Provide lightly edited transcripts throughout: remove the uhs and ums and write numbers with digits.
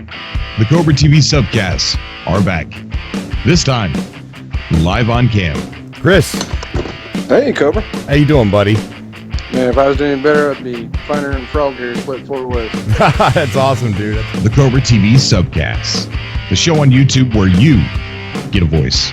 The CobraTV Subcasts are back. This time, live on cam. Chris. Hey, Cobra. How you doing, buddy? Man, if I was doing better, I'd be finer than frog here and split 4 ways. That's awesome, dude. The CobraTV Subcasts, the show on YouTube where you get a voice.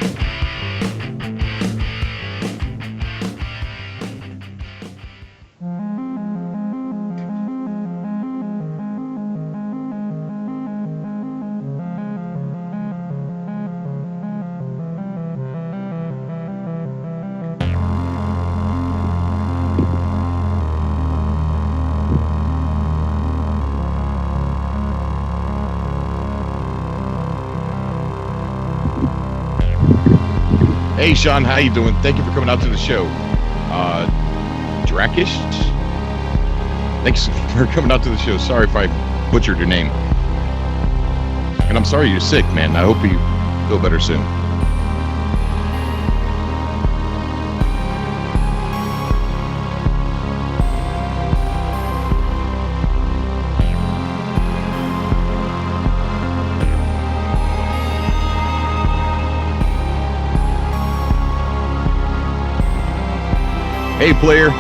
Hey, Sean, how you doing? Thank you for coming out to the show. Drakish? Thanks for coming out to the show. Sorry if I butchered your name. And I'm sorry you're sick, man. I hope you feel better soon. Hey, player.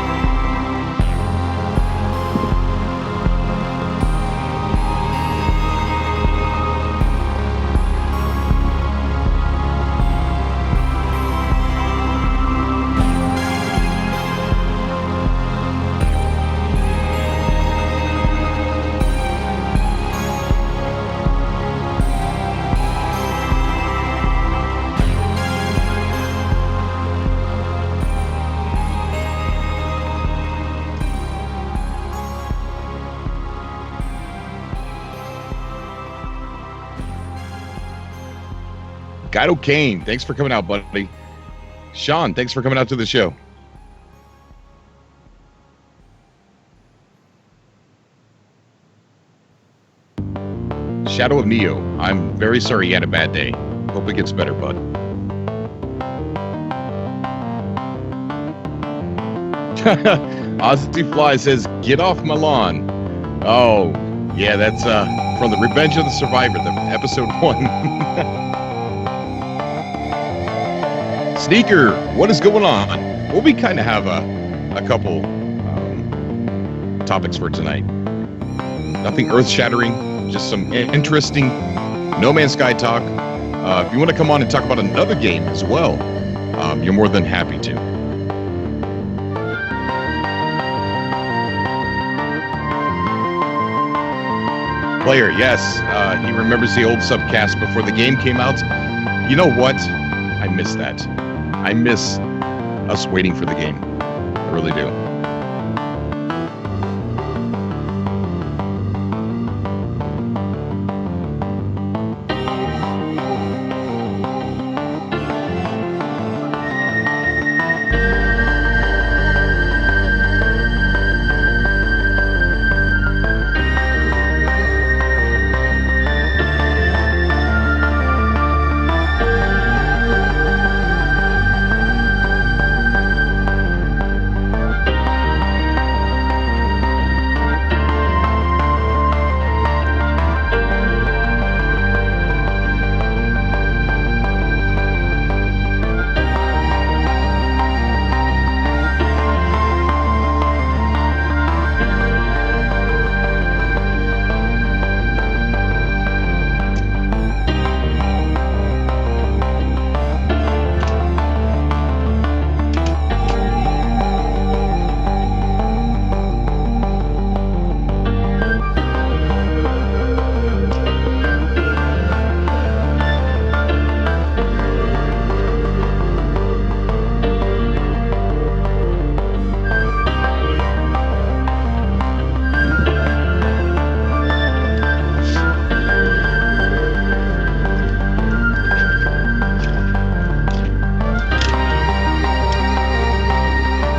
Guido Kane, thanks for coming out, buddy. Sean, thanks for coming out to the show. Shadow of Neo, I'm very sorry you had a bad day. Hope it gets better, bud. Ozzy Fly says, get off my lawn. Oh, yeah, that's from the Revenge of the Survivor, the episode 1. Sneaker, what is going on? Well, we kind of have a couple topics for tonight. Nothing earth-shattering, just some interesting No Man's Sky talk. If you want to come on and talk about another game as well, you're more than happy to. Player, yes, he remembers the old Subcast before the game came out. You know what? I miss that. I miss us waiting for the game. I really do.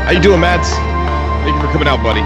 How you doing, Mads? Thank you for coming out, buddy.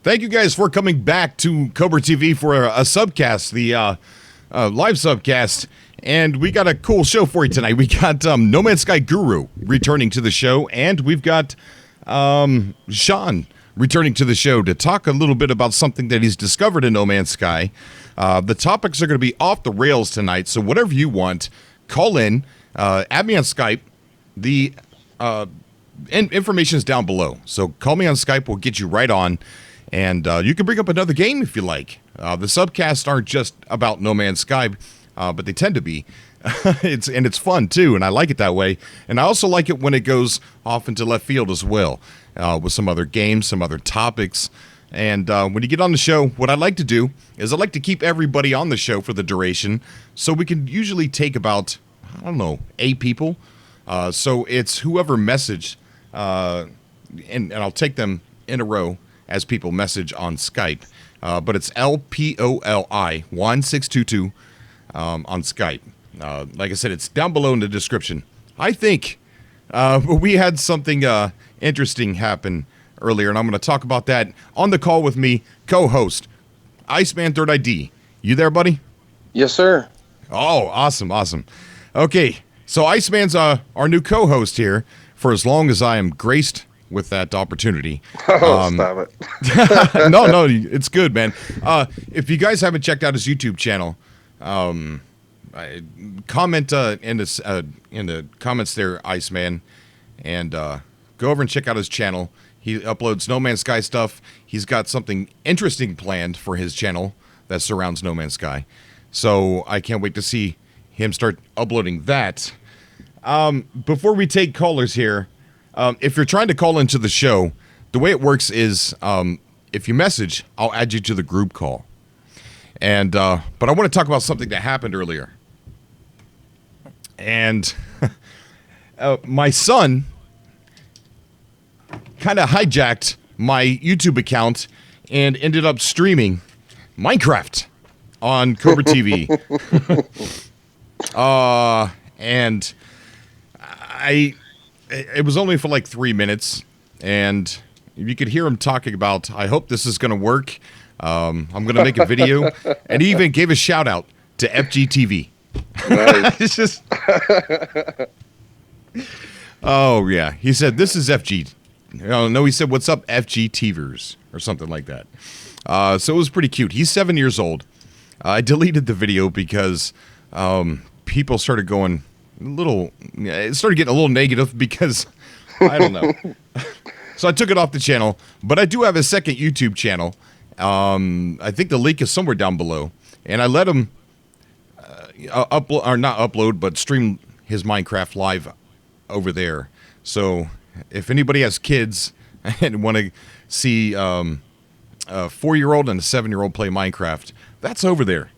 Thank you guys for coming back to CobraTV for a subcast, the live subcast. And we got a cool show for you tonight. We got No Man's Sky Guru returning to the show, and we've got Sean returning to the show to talk a little bit about something that he's discovered in No Man's Sky. The topics are going to be off the rails tonight, so whatever you want, call in, add me on Skype. The information is down below, so call me on Skype. We'll get you right on. And you can bring up another game if you like. The subcasts aren't just about No Man's Sky, but they tend to be. It's fun, too, and I like it that way. And I also like it when it goes off into left field as well, with some other games, some other topics. And when you get on the show, what I like to do is I like to keep everybody on the show for the duration, so we can usually take about, 8 people. So it's whoever messaged, and I'll take them in a row as people message on Skype. But it's LPOLI 1622 on Skype. Like I said, it's down below in the description. I think we had something interesting happen earlier, and I'm going to talk about that on the call with me, co-host, Iceman Third ID. You there, buddy? Yes, sir. Oh, awesome. Okay, so Iceman's our new co-host here for as long as I am graced with that opportunity. Stop it. No, it's good, man. If you guys haven't checked out his YouTube channel, comment in the comments there, Iceman, and go over and check out his channel. He uploads No Man's Sky stuff. He's got something interesting planned for his channel that surrounds No Man's Sky. So I can't wait to see him start uploading that. Before we take callers here, if you're trying to call into the show, the way it works is if you message, I'll add you to the group call. And but I want to talk about something that happened earlier. And my son kind of hijacked my YouTube account and ended up streaming Minecraft on CobraTV. And it was only for like 3 minutes, and you could hear him talking about, I hope this is going to work. I'm going to make a video. And he even gave a shout out to FGTV. Nice. It's just, oh yeah. He said, this is FG. No, he said, what's up, FGTvers, or something like that. So it was pretty cute. He's 7 years old. I deleted the video because people started going it started getting a little negative because, I don't know. So I took it off the channel, but I do have a second YouTube channel. I think the link is somewhere down below, and I let him stream his Minecraft live over there. So if anybody has kids and want to see a 4-year-old and a 7-year-old play Minecraft, that's over there.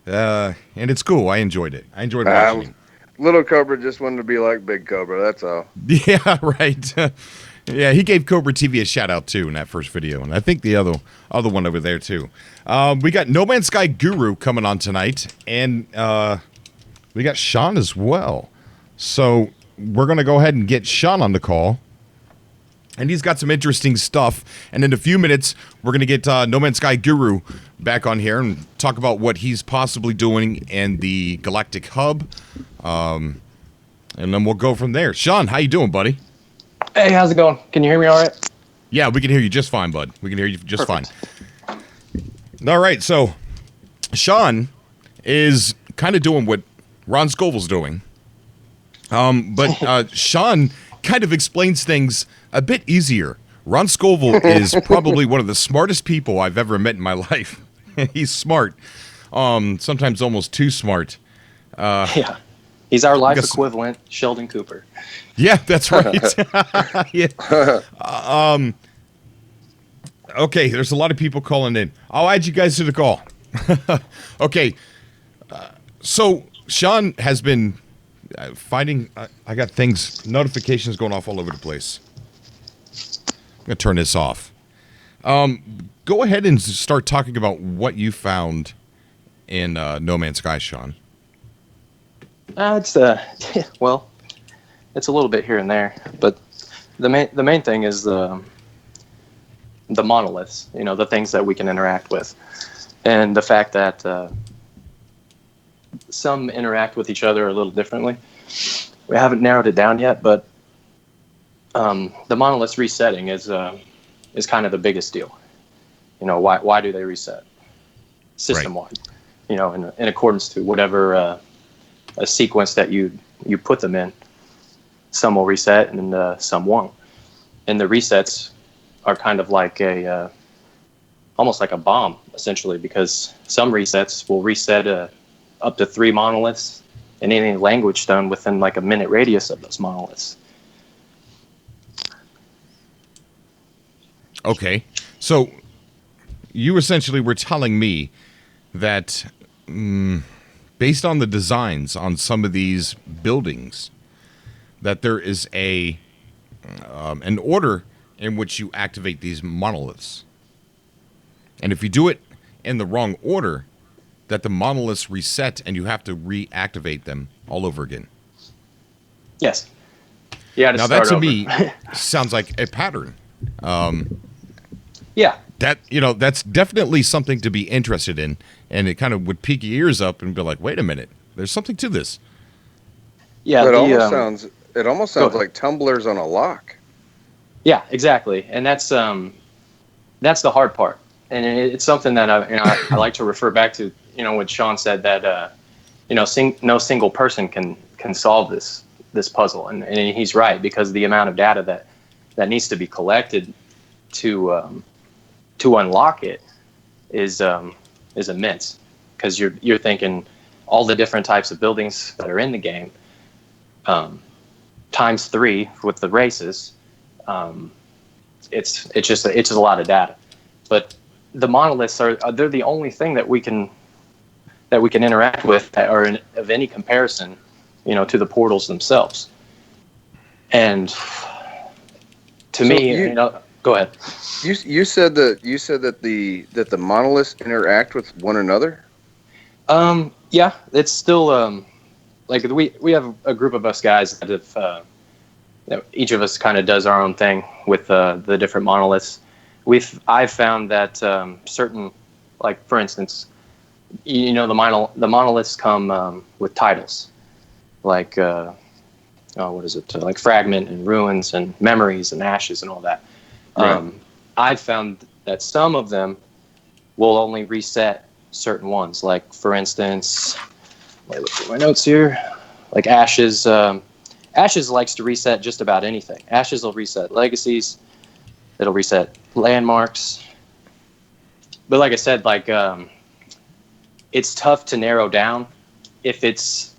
And it's cool. I enjoyed it. I enjoyed watching it. Little Cobra just wanted to be like Big Cobra, that's all. Yeah, right. Yeah, he gave CobraTV a shout out too in that first video, and I think the other one over there too. We got No Man's Sky Guru coming on tonight, and we got Sean as well. So we're gonna go ahead and get Sean on the call, and he's got some interesting stuff. And in a few minutes, we're gonna get No Man's Sky Guru back on here and talk about what he's possibly doing in the Galactic Hub, and then we'll go from there. Sean, how you doing, buddy? Hey, how's it going? Can you hear me all right? Yeah, we can hear you just fine, bud. We can hear you just fine. All right, so Sean is kind of doing what Ron Scoville's doing. But Sean kind of explains things a bit easier. Ron Scoville is probably one of the smartest people I've ever met in my life. He's smart, sometimes almost too smart. Yeah. He's our life equivalent, Sheldon Cooper. Yeah, that's right. Yeah. Okay, there's a lot of people calling in. I'll add you guys to the call. Okay. So Sean has been finding... I got notifications going off all over the place. I'm going to turn this off. Go ahead and start talking about what you found in No Man's Sky, Sean. It's well, it's a little bit here and there, but the main thing is the monoliths. You know, the things that we can interact with, and the fact that some interact with each other a little differently. We haven't narrowed it down yet, but the monoliths resetting is kind of the biggest deal. You know, why do they reset? System-wide. Right. You know, in accordance to whatever a sequence that you put them in. Some will reset and some won't. And the resets are kind of like almost like a bomb, essentially, because some resets will reset up to 3 monoliths in any language done within like a minute radius of those monoliths. Okay. So you essentially were telling me that based on the designs on some of these buildings, that there is an order in which you activate these monoliths. And if you do it in the wrong order, that the monoliths reset and you have to reactivate them all over again. Yes. Yeah. Now that to me sounds like a pattern. Yeah. That, you know, that's definitely something to be interested in, and it kind of would pique your ears up and be like, wait a minute, there's something to this. Yeah. It almost sounds like tumblers on a lock. Yeah, exactly. And that's the hard part. And it's something that I like to refer back to, you know, what Sean said, that no single person can solve this puzzle, and he's right, because the amount of data that needs to be collected to unlock it is immense, because you're thinking all the different types of buildings that are in the game times 3 with the races. It's just a lot of data, but the monoliths they're the only thing that we can interact with that are of any comparison, you know, to the portals themselves. And to me, go ahead. You said that the monoliths interact with one another. Yeah, it's still like we have a group of us guys that have each of us kind of does our own thing with the different monoliths. I've found that certain, like for instance, you know, the monoliths come with titles, like what is it? Like fragment and ruins and memories and ashes and all that. Right. I've found that some of them will only reset certain ones. Like for instance, let me look at my notes here. Like ashes. Ashes likes to reset just about anything. Ashes will reset legacies. It'll reset landmarks. But like I said, like it's tough to narrow down if it's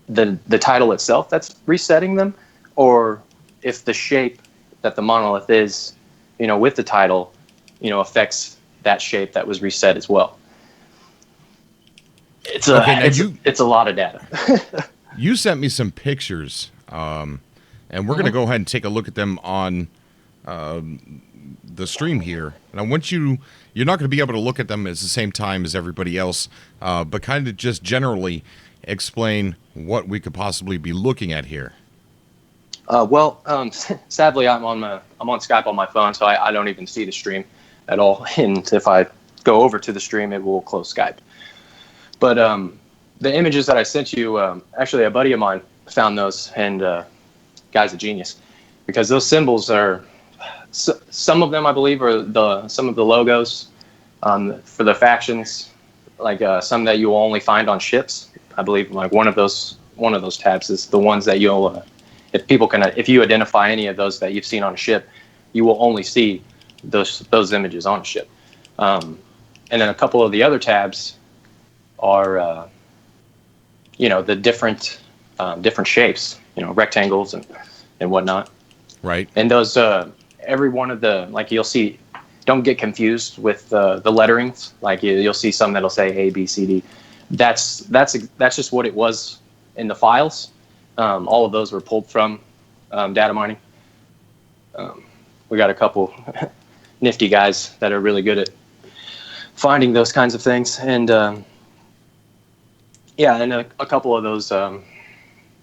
the title itself that's resetting them, or if the shape that the monolith is, you know, with the title, you know, affects that shape that was reset as well. It's a lot of data. You sent me some pictures, and we're going to go ahead and take a look at them on the stream here. And I want you're not going to be able to look at them at the same time as everybody else, but kind of just generally explain what we could possibly be looking at here. Sadly, I'm on Skype on my phone, so I don't even see the stream at all. And if I go over to the stream, it will close Skype. But the images that I sent you, actually a buddy of mine found those, and guy's a genius, because those symbols are, some of them I believe are some of the logos for the factions, like some that you will only find on ships. I believe like one of those tabs is the ones that you'll, if you identify any of those that you've seen on a ship, you will only see those images on a ship. And then a couple of the other tabs are the different shapes, you know, rectangles and whatnot. Right. And those every one of the, like, you'll see, don't get confused with the letterings. Like you'll see some that'll say A, B, C, D. That's just what it was in the files. All of those were pulled from data mining. We got a couple nifty guys that are really good at finding those kinds of things. And Yeah, and a couple of those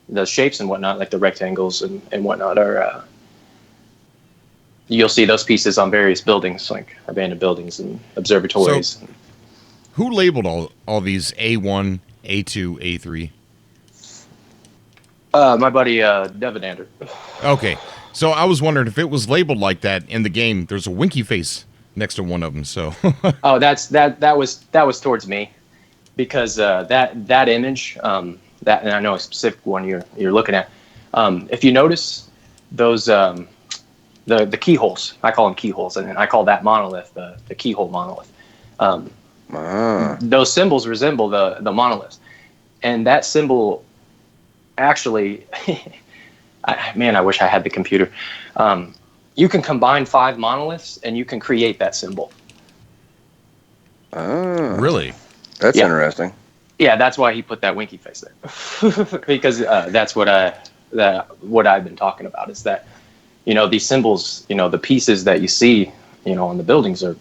the shapes and whatnot, like the rectangles and whatnot, are you'll see those pieces on various buildings, like abandoned buildings and observatories. So, who labeled all these A1, A2, A3? My buddy Devidander. Okay, so I was wondering if it was labeled like that in the game. There's a winky face next to one of them. So. Oh, that was towards me, because that image, that, and I know a specific one you're looking at. If you notice those the keyholes, I call them keyholes, and I call that monolith the keyhole monolith. Those symbols resemble the monoliths, and that symbol actually, I wish I had the computer. You can combine 5 monoliths and you can create that symbol. Oh, Really? That's interesting. Yeah, that's why he put that winky face there, because that's what I've been talking about, is that, these symbols, the pieces that you see, on the buildings are,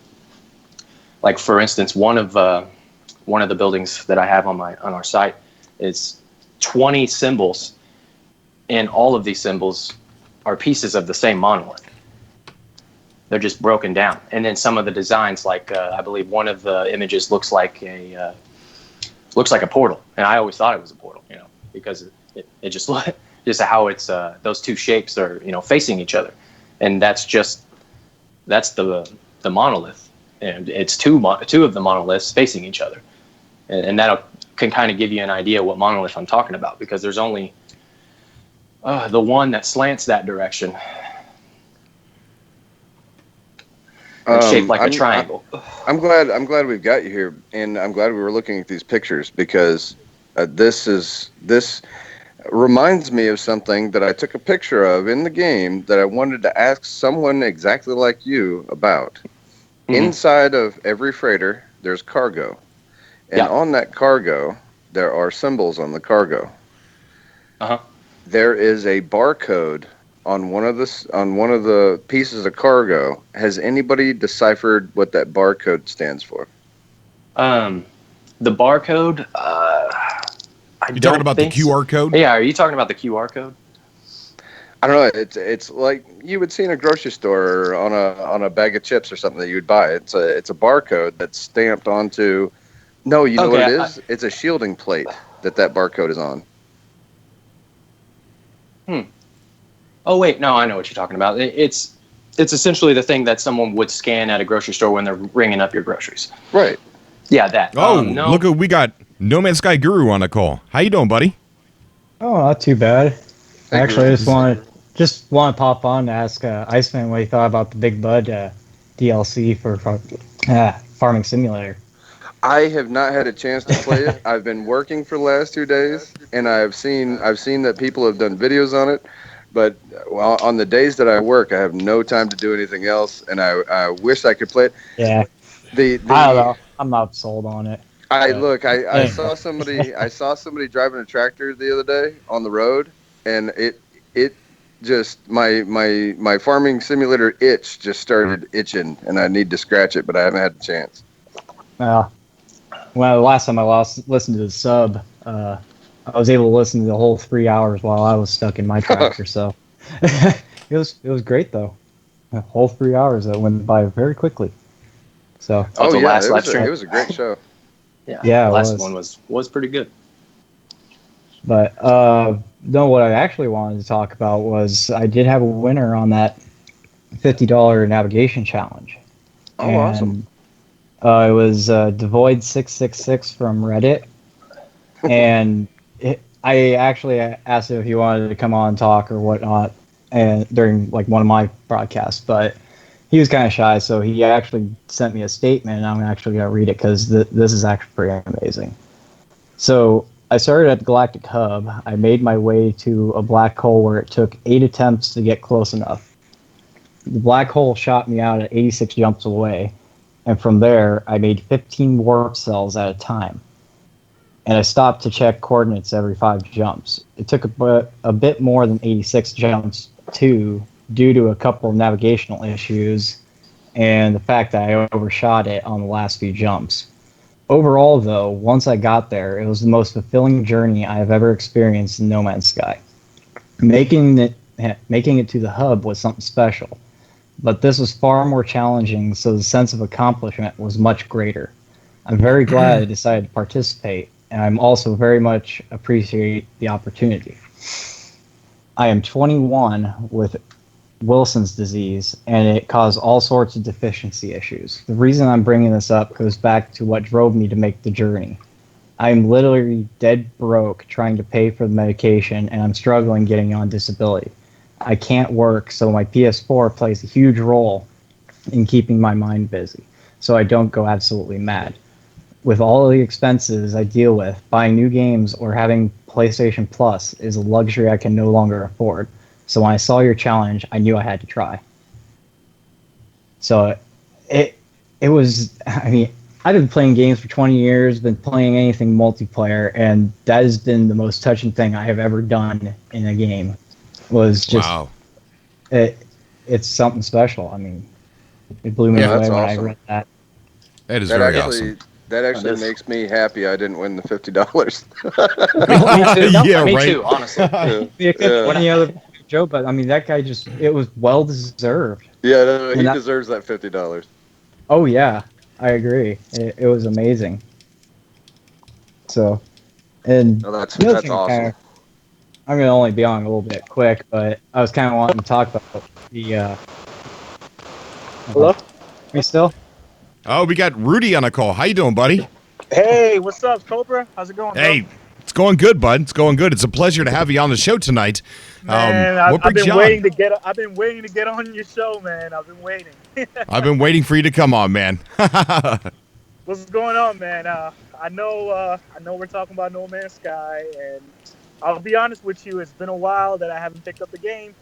like, for instance, one of the buildings that I have on our site is 20 symbols, and all of these symbols are pieces of the same monolith. They're just broken down, and then some of the designs, like I believe one of the images looks like a portal, and I always thought it was a portal, because it just how it's those two shapes are facing each other, and that's the monolith, and it's two of the monoliths facing each other, and that can kind of give you an idea what monolith I'm talking about, because there's only the one that slants that direction, and shaped like a triangle. I'm glad we've got you here, and I'm glad we were looking at these pictures, because this reminds me of something that I took a picture of in the game that I wanted to ask someone exactly like you about. Mm-hmm. Inside of every freighter, there's cargo. And on that cargo, there are symbols on the cargo. Uh-huh. There is a barcode on one of the pieces of cargo. Has anybody deciphered what that barcode stands for? The barcode. You talking about the QR code? Yeah, are you talking about the QR code? I don't know. It's like you would see in a grocery store or on a bag of chips or something that you would buy. It's a barcode that's stamped onto. No, you know what it is? It's a shielding plate that barcode is on. Oh wait, no, I know what you're talking about. It's essentially the thing that someone would scan at a grocery store when they're ringing up your groceries. Right. Yeah, that. Oh, no. Look, we got No Man's Sky Guru on the call. How you doing, buddy? Oh, not too bad. Hey, Actually, Guru. I just want to pop on to ask Iceman what he thought about the Big Bud DLC for Farming Simulator. I have not had a chance to play it. I've been working for the last 2 days, and I've seen that people have done videos on it. But on the days that I work, I have no time to do anything else, and I wish I could play it. Yeah. I don't know. I'm not sold on it. I saw somebody driving a tractor the other day on the road, and it just my farming simulator itch just started itching, and I need to scratch it, but I haven't had the chance. Well, the last time I listened to the sub, I was able to listen to the whole 3 hours while I was stuck in my tractor. So it was great though. The whole 3 hours that went by very quickly. So last live stream. It was a great show. Yeah, the last one was pretty good. But no, what I actually wanted to talk about was I did have a winner on that $50 navigation challenge. Oh, awesome! It was Devoid666 from Reddit, and I actually asked him if he wanted to come on and talk or whatnot, and during like one of my broadcasts, but he was kind of shy, so he actually sent me a statement, and I'm actually going to read it because this is actually pretty amazing. So I started at the Galactic Hub. I made my way to a black hole where it took 8 attempts to get close enough. The black hole shot me out at 86 jumps away, and from there, I made 15 warp cells at a time. And I stopped to check coordinates every 5 jumps. It took a bit more than 86 jumps, too, due to a couple of navigational issues and the fact that I overshot it on the last few jumps. Overall, though, once I got there, it was the most fulfilling journey I have ever experienced in No Man's Sky. Making it to the hub was something special, but this was far more challenging, so the sense of accomplishment was much greater. I'm very glad I decided to participate, and I'm also very much appreciate the opportunity. I am 21 with Wilson's disease, and it caused all sorts of deficiency issues. The reason I'm bringing this up goes back to what drove me to make the journey. I'm literally dead broke trying to pay for the medication, and I'm struggling getting on disability. I can't work, so my PS4 plays a huge role in keeping my mind busy, so I don't go absolutely mad. With all of the expenses I deal with, buying new games or having PlayStation Plus is a luxury I can no longer afford. So when I saw your challenge, I knew I had to try. So it was, I mean, I've been playing games for 20 years, been playing anything multiplayer, and that has been the most touching thing I have ever done in a game. Was just, Wow. It's something special. I mean, it blew me away when I read that. That is very awesome. That actually makes me happy I didn't win the $50. Me right. too, honestly. It could be any other joke, but I mean, that guy it was well deserved. Yeah, no, he deserves that $50. Oh, yeah, I agree. It was amazing. So, and that's another thing awesome. I'm going to only be on a little bit quick, but I was kind of wanting to talk about the... Hello? Me still? Oh, we got Rudy on a call. How you doing, buddy? Hey, what's up, Cobra? How's it going, Hey, bro? it's going good, bud. It's going good. It's a pleasure to have you on the show tonight. Man, I've been waiting to get on your show, man. I've been waiting. I've been waiting for you to come on, man. What's going on, man? I know we're talking about No Man's Sky, and I'll be honest with you, it's been a while that I haven't picked up the game.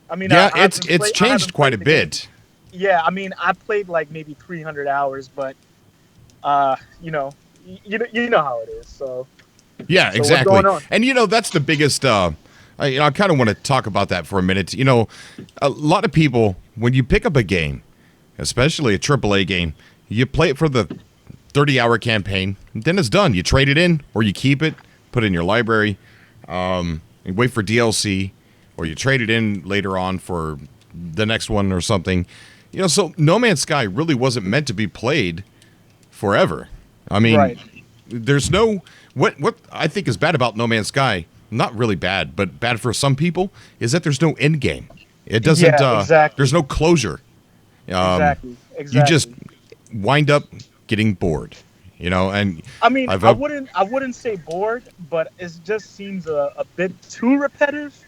I mean, yeah, it's changed quite a bit. Yeah, I mean, I played like maybe 300 hours, but you know how it is. So yeah, so exactly. What's going on? And that's the biggest. I kind of want to talk about that for a minute. A lot of people, when you pick up a game, especially a AAA game, you play it for the 30-hour campaign. Then it's done. You trade it in, or you keep it, put it in your library, and wait for DLC, or you trade it in later on for the next one or something. So No Man's Sky really wasn't meant to be played forever. I mean, right. There's no what I think is bad about No Man's Sky. Not really bad, but bad for some people is that there's no end game. It doesn't. Yeah, exactly. There's no closure. Exactly. You just wind up getting bored. And I mean, I wouldn't say bored, but it just seems a bit too repetitive.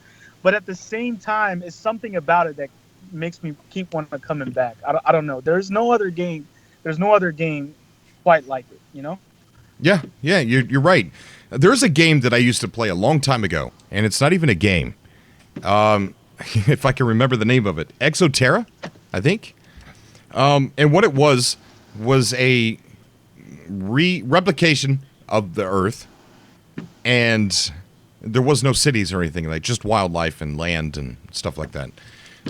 But at the same time, it's something about it that makes me keep wanting to coming back. I don't know. There's no other game quite like it. Yeah, you're right. There's a game that I used to play a long time ago, and it's not even a game. If I can remember the name of it, Exoterra, I think. And what it was a replication of the Earth, and there was no cities or anything, like just wildlife and land and stuff like that.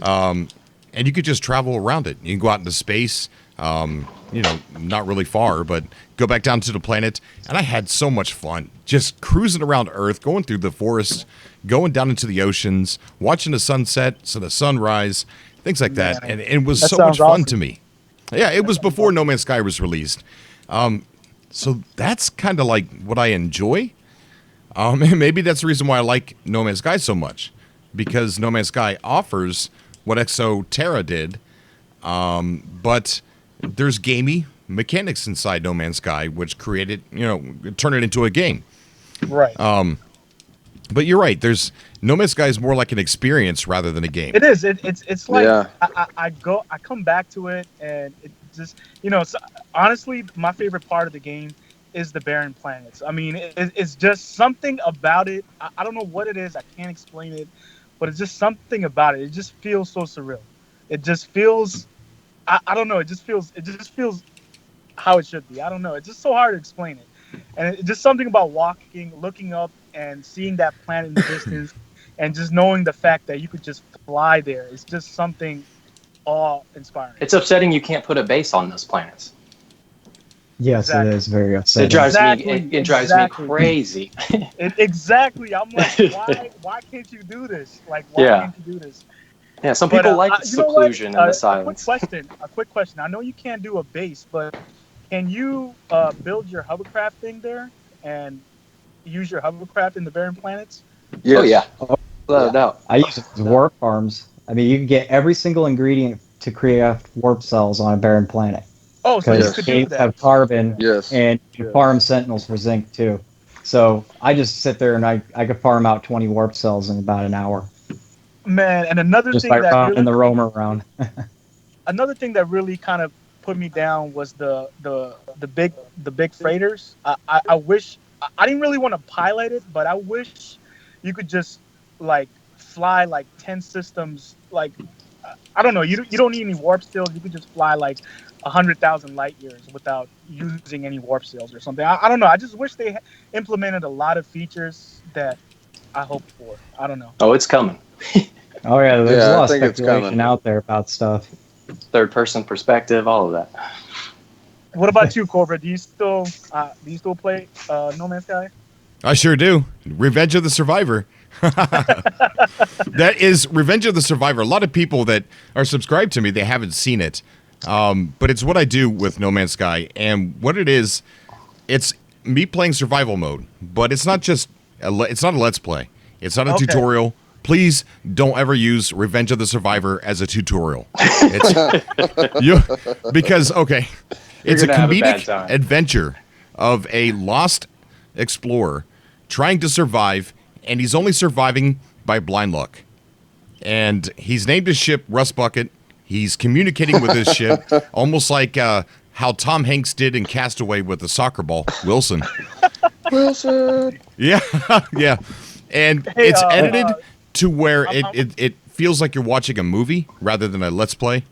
And you could just travel around it. You can go out into space, not really far, but go back down to the planet. And I had so much fun just cruising around Earth, going through the forests, going down into the oceans, watching the sunset, so the sunrise, things like that. And it was so much fun to me. Yeah, it was before No Man's Sky was released. So that's kind of like what I enjoy. And maybe that's the reason why I like No Man's Sky so much, because No Man's Sky offers what Exoterra did, but there's gamey mechanics inside No Man's Sky, which created, turn it into a game. Right. But you're right. There's No Man's Sky is more like an experience rather than a game. It is. It's like I come back to it, and it just so, honestly, my favorite part of the game is the barren planets. I mean, it's just something about it. I don't know what it is. I can't explain it, but it's just something about it. It just feels so surreal. It just feels. I don't know. It just feels how it should be. I don't know. It's just so hard to explain it. And it's just something about walking, looking up, and seeing that planet in the distance, and just knowing the fact that you could just fly there. It's just something awe-inspiring. It's upsetting you can't put a base on those planets. Yes, Exactly. it is very It upsetting. drives Exactly, me. It drives exactly. me crazy. Exactly. I'm like, why can't you do this? Like, why Yeah. can't you do this? Yeah. Some But people like the you know what? seclusion and the A quick silence. question. A quick question. I know you can't do a base, but can you build your hovercraft thing there and use your hovercraft in the barren planets? Yes. Oh yeah. Without a Yeah. doubt. I use warp farms. I mean, you can get every single ingredient to create warp cells on a barren planet. Oh, so you Because could do games that. have carbon, Yes. and you can farm sentinels for zinc too. So I just sit there and I could farm out 20 warp cells in about an hour Man, and just by running the roamer around. another thing that really kind of put me down was the big freighters. I wish I didn't really want to pilot it, but I wish you could just like fly like 10 systems. Like I don't know, you don't need any warp seals. You could just fly like 100,000 light years without using any warp seals or something. I don't know. I just wish they implemented a lot of features that I hoped for. I don't know. Oh, it's coming. Oh yeah, there's a Yeah, I lot of think it's speculation coming. out there about stuff. Third person perspective, all of that. What about you, Cobra? Do you still play No Man's Sky? I sure do. Revenge of the Survivor. That is Revenge of the Survivor. A lot of people that are subscribed to me, they haven't seen it. But it's what I do with No Man's Sky. And what it is, it's me playing survival mode. But it's not just, it's not a Let's Play. It's not a tutorial. Please don't ever use Revenge of the Survivor as a tutorial. It's, because, okay, it's a comedic adventure of a lost explorer trying to survive, and he's only surviving by blind luck. And he's named his ship Rust Bucket. He's communicating with his ship, almost like how Tom Hanks did in Castaway with the soccer ball, Wilson. Wilson. Yeah, yeah. And it's edited to where it feels like you're watching a movie rather than a Let's Play.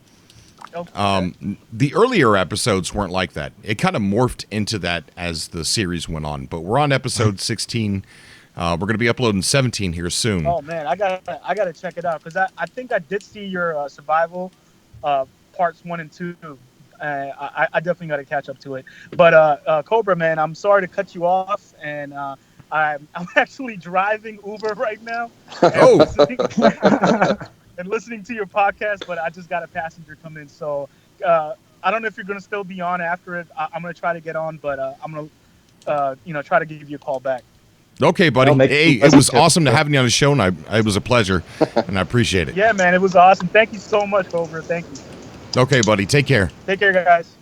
The earlier episodes weren't like that. It kind of morphed into that as the series went on. But we're on episode 16. We're going to be uploading 17 here soon. Oh man, I gotta check it out because I think I did see your survival parts 1 and 2. I definitely got to catch up to it. But Cobra, man, I'm sorry to cut you off, and I'm actually driving Uber right now. And listening to your podcast, but I just got a passenger come in, so I don't know if you're gonna still be on after it. I'm gonna try to get on, but I'm gonna try to give you a call back. Okay, buddy. Hey, it was awesome to have you on the show, and it was a pleasure, and I appreciate it. Yeah, man, it was awesome. Thank you so much, Cobra. Thank you. Okay, buddy. Take care. Take care, guys.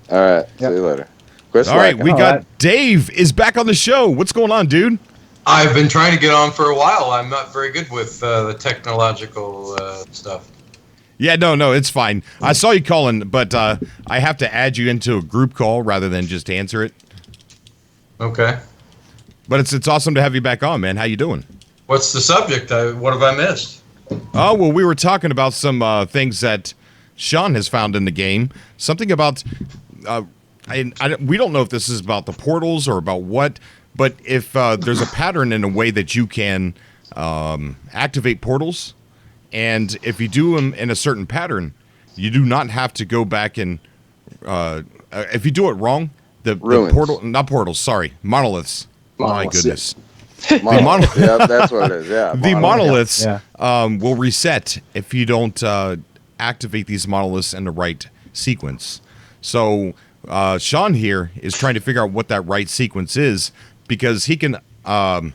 All right. See you later. All right, we got Dave is back on the show. What's going on, dude? I've been trying to get on for a while. I'm not very good with the technological stuff. Yeah, no, it's fine. I saw you calling, but I have to add you into a group call rather than just answer it. Okay. But it's awesome to have you back on, man. How you doing? What's the subject? What have I missed? Oh, well, we were talking about some things that Sean has found in the game. Something about... we don't know if this is about the portals or about what... But if there's a pattern in a way that you can activate portals, and if you do them in a certain pattern, you do not have to go back and if you do it wrong, the monoliths. My goodness. Yeah, that's what it is. Yeah, the monoliths will reset if you don't activate these monoliths in the right sequence. So Sean here is trying to figure out what that right sequence is. Because he can, how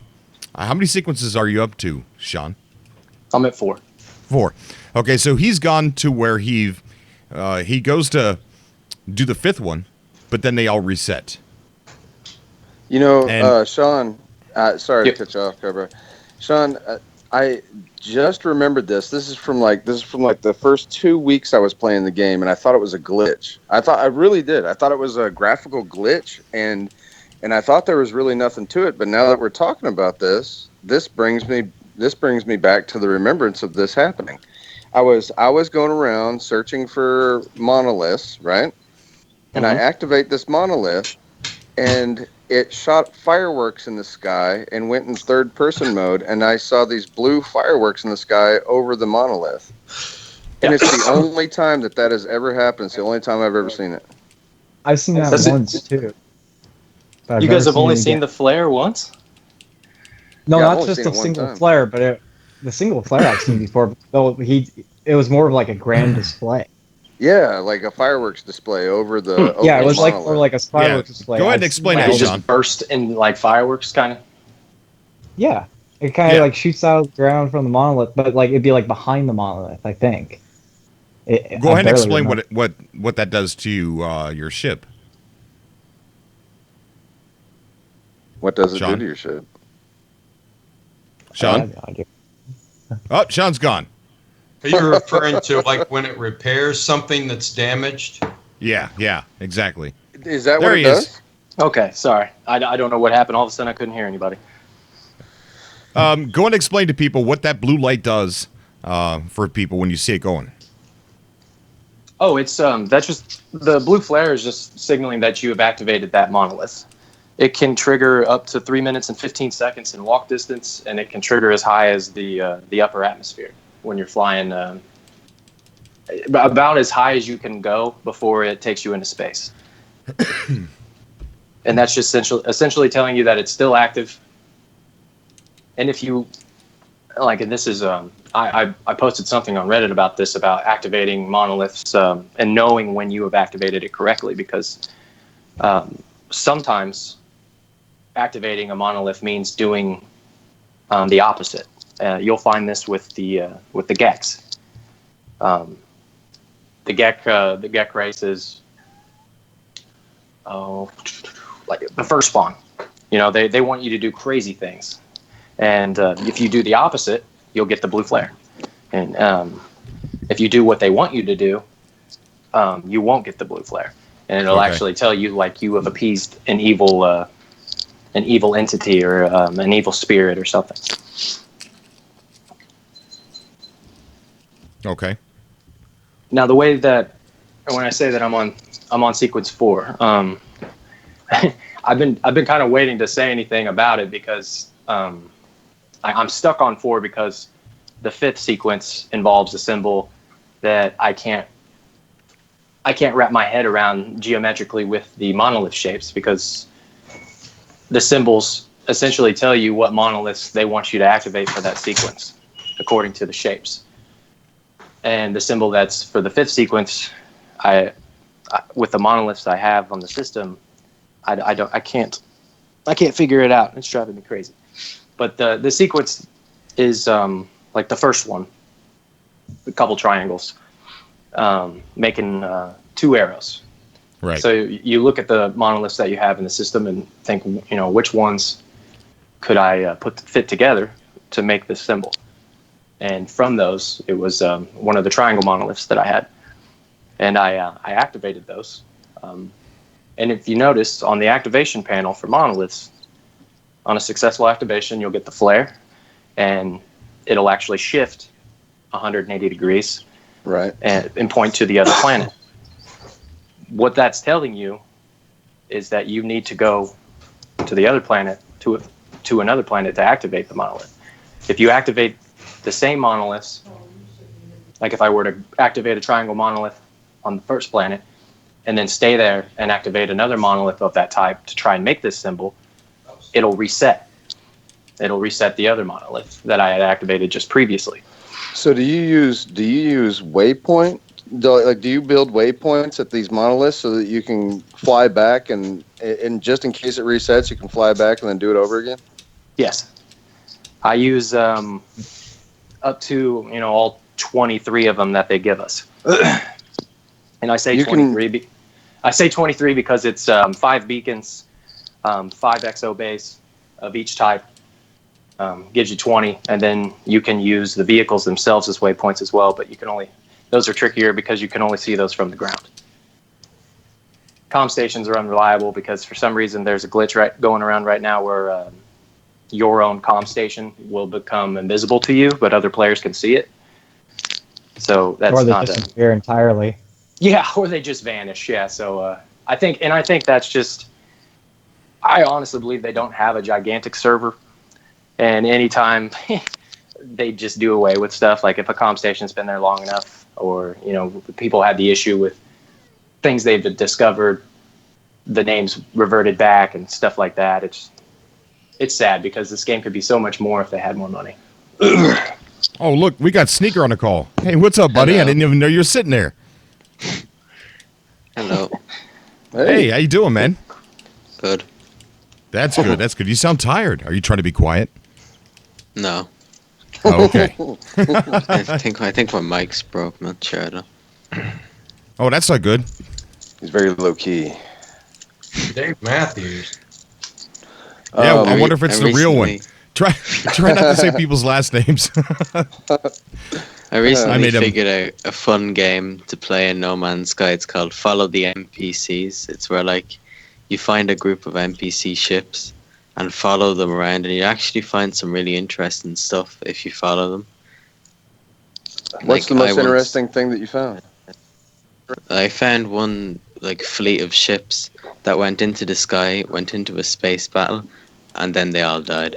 many sequences are you up to, Sean? I'm at 4. 4. Okay, so he's gone to where he goes to do the 5th one, but then they all reset. You know, Sean, sorry to cut you off, Cobra. Sean, I just remembered this. This is from like the first 2 weeks I was playing the game, and I thought it was a glitch. I really did. I thought it was a graphical glitch, and I thought there was really nothing to it, but now that we're talking about this brings me back to the remembrance of this happening. I was going around searching for monoliths, right? And I activate this monolith, and it shot fireworks in the sky and went in third person mode, and I saw these blue fireworks in the sky over the monolith. And it's the only time that has ever happened. It's the only time I've ever seen it. I've seen that Does it- once too. But I've You guys never have only it seen again. the flare once? No, Yeah, I've not only just seen a it one single time. flare, but the single flare I've seen before. Though it was more of like a grand display. Yeah, like a fireworks display over the Yeah, it the was like more monolith. like a fireworks display. Go ahead I've and seen explain that it, Like it over- Sean. just burst in like fireworks, kind of. Yeah, it kind of Yeah. like shoots out of the ground from the monolith, but like it'd be like behind the monolith, I think. Go I ahead and barely explain remember. what that does to your ship. What does it Sean? do to your ship? Sean? I have no idea. Oh, Sean's gone. Are you referring to like when it repairs something that's damaged? Yeah, exactly. Is that There what it he is. does? Okay, sorry. I don't know what happened. All of a sudden, I couldn't hear anybody. Go and explain to people what that blue light does for people when you see it going. Oh, it's that's just the blue flare is just signaling that you have activated that monolith. It can trigger up to 3 minutes and 15 seconds in walk distance, and it can trigger as high as the upper atmosphere when you're flying. About as high as you can go before it takes you into space. And that's just essentially telling you that it's still active. And if you like, and this is I posted something on Reddit about this, about activating monoliths and knowing when you have activated it correctly, because sometimes activating a monolith means doing the opposite. You'll find this with the Geks. The Gek race is like the first spawn. You know, they want you to do crazy things, and if you do the opposite, you'll get the blue flare. And if you do what they want you to do, you won't get the blue flare, and it'll actually tell you like you have appeased an evil entity or an evil spirit or something. Okay. Now, the way that when I say that I'm on sequence 4, I've been kind of waiting to say anything about it because I'm stuck on 4 because the 5th sequence involves a symbol that I can't wrap my head around geometrically with the monolith shapes, because the symbols essentially tell you what monoliths they want you to activate for that sequence according to the shapes. And the symbol that's for the 5th sequence, I with the monoliths I have on the system, I can't figure it out. It's driving me crazy. But the sequence is like the first one, a couple triangles, making 2 arrows. Right. So you look at the monoliths that you have in the system and think, you know, which ones could I fit together to make this symbol? And from those, it was one of the triangle monoliths that I had, and I activated those. And if you notice on the activation panel for monoliths, on a successful activation, you'll get the flare, and it'll actually shift 180 degrees, Right. and point to the other planet. What that's telling you is that you need to go to the other planet, to another planet to activate the monolith. If you activate the same monoliths, like if I were to activate a triangle monolith on the first planet and then stay there and activate another monolith of that type to try and make this symbol, it'll reset. It'll reset the other monolith that I had activated just previously. So do you use waypoint? Do you build waypoints at these monoliths so that you can fly back and just in case it resets, you can fly back and then do it over again? Yes. I use up to, you know, all 23 of them that they give us. And I say 23 I say 23 because it's 5 beacons, 5 XO bays of each type, gives you 20, and then you can use the vehicles themselves as waypoints as well, but you can only, those are trickier because you can only see those from the ground. Comm stations are unreliable because for some reason there's a glitch going around right now where your own comm station will become invisible to you, but other players can see it. So that's Or they not disappear entirely. Yeah, or they just vanish. Yeah, so I think that's just, I honestly believe they don't have a gigantic server, and anytime they just do away with stuff, like if a comm station's been there long enough, or, you know, people had the issue with things they've discovered the names reverted back and stuff like that. It's sad because this game could be so much more if they had more money. Oh, look, we got Sneaker on the call. Hey, what's up, buddy? Hello. I didn't even know you were sitting there. Hello. Hey, how you doing, man? Good. That's good. That's good. You sound tired. Are you trying to be quiet? No. Oh, okay. I think my mic's broke. Not sure though. Oh, that's not good. He's very low key. Dave Matthews. Yeah, I I wonder if it's the real one. recently- Try not to say people's last names. I recently made 'em- figured out a fun game to play in No Man's Sky. It's called Follow the NPCs. It's where like you find a group of NPC ships and follow them around, and you actually find some really interesting stuff if you follow them. What's the Like, most interesting thing that you found? I found one like fleet of ships that went into the sky, went into a space battle, and then they all died.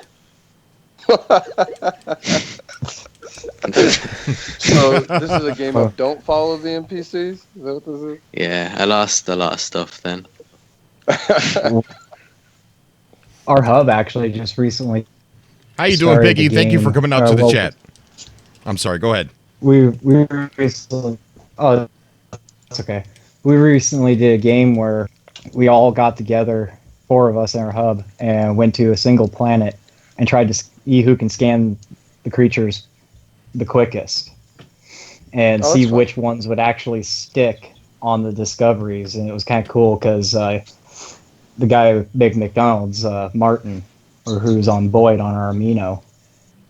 So this is a game of don't follow the NPCs? Is that what this is? Yeah, I lost a lot of stuff then. Our hub actually just recently. How you doing, started the Biggie? Thank you for game, coming out to the well, chat. I'm sorry. Go ahead. We recently. Oh, that's okay. We recently did a game where we all got together, 4 of us in our hub, and went to a single planet and tried to see who can scan the creatures the quickest and Oh, see that's fun. which ones would actually stick on the discoveries. And it was kind of cool because the guy with Big McDonald's, Martin, or who's on Boyd on our amino,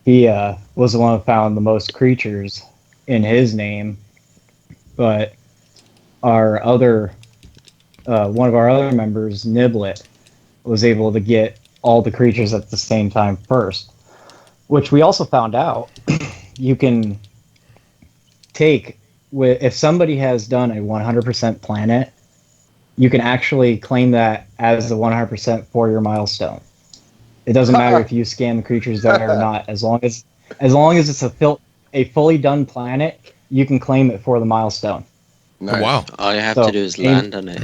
he was the one who found the most creatures in his name. But our other one of our other members, Niblet, was able to get all the creatures at the same time first, which we also found out you can take if somebody has done a 100% planet, you can actually claim that as the 100% for your milestone. It doesn't matter if you scan the creatures there or not, as long as it's a fully done planet, you can claim it for the milestone. Nice. Oh, wow. All you have So, to do is land on it.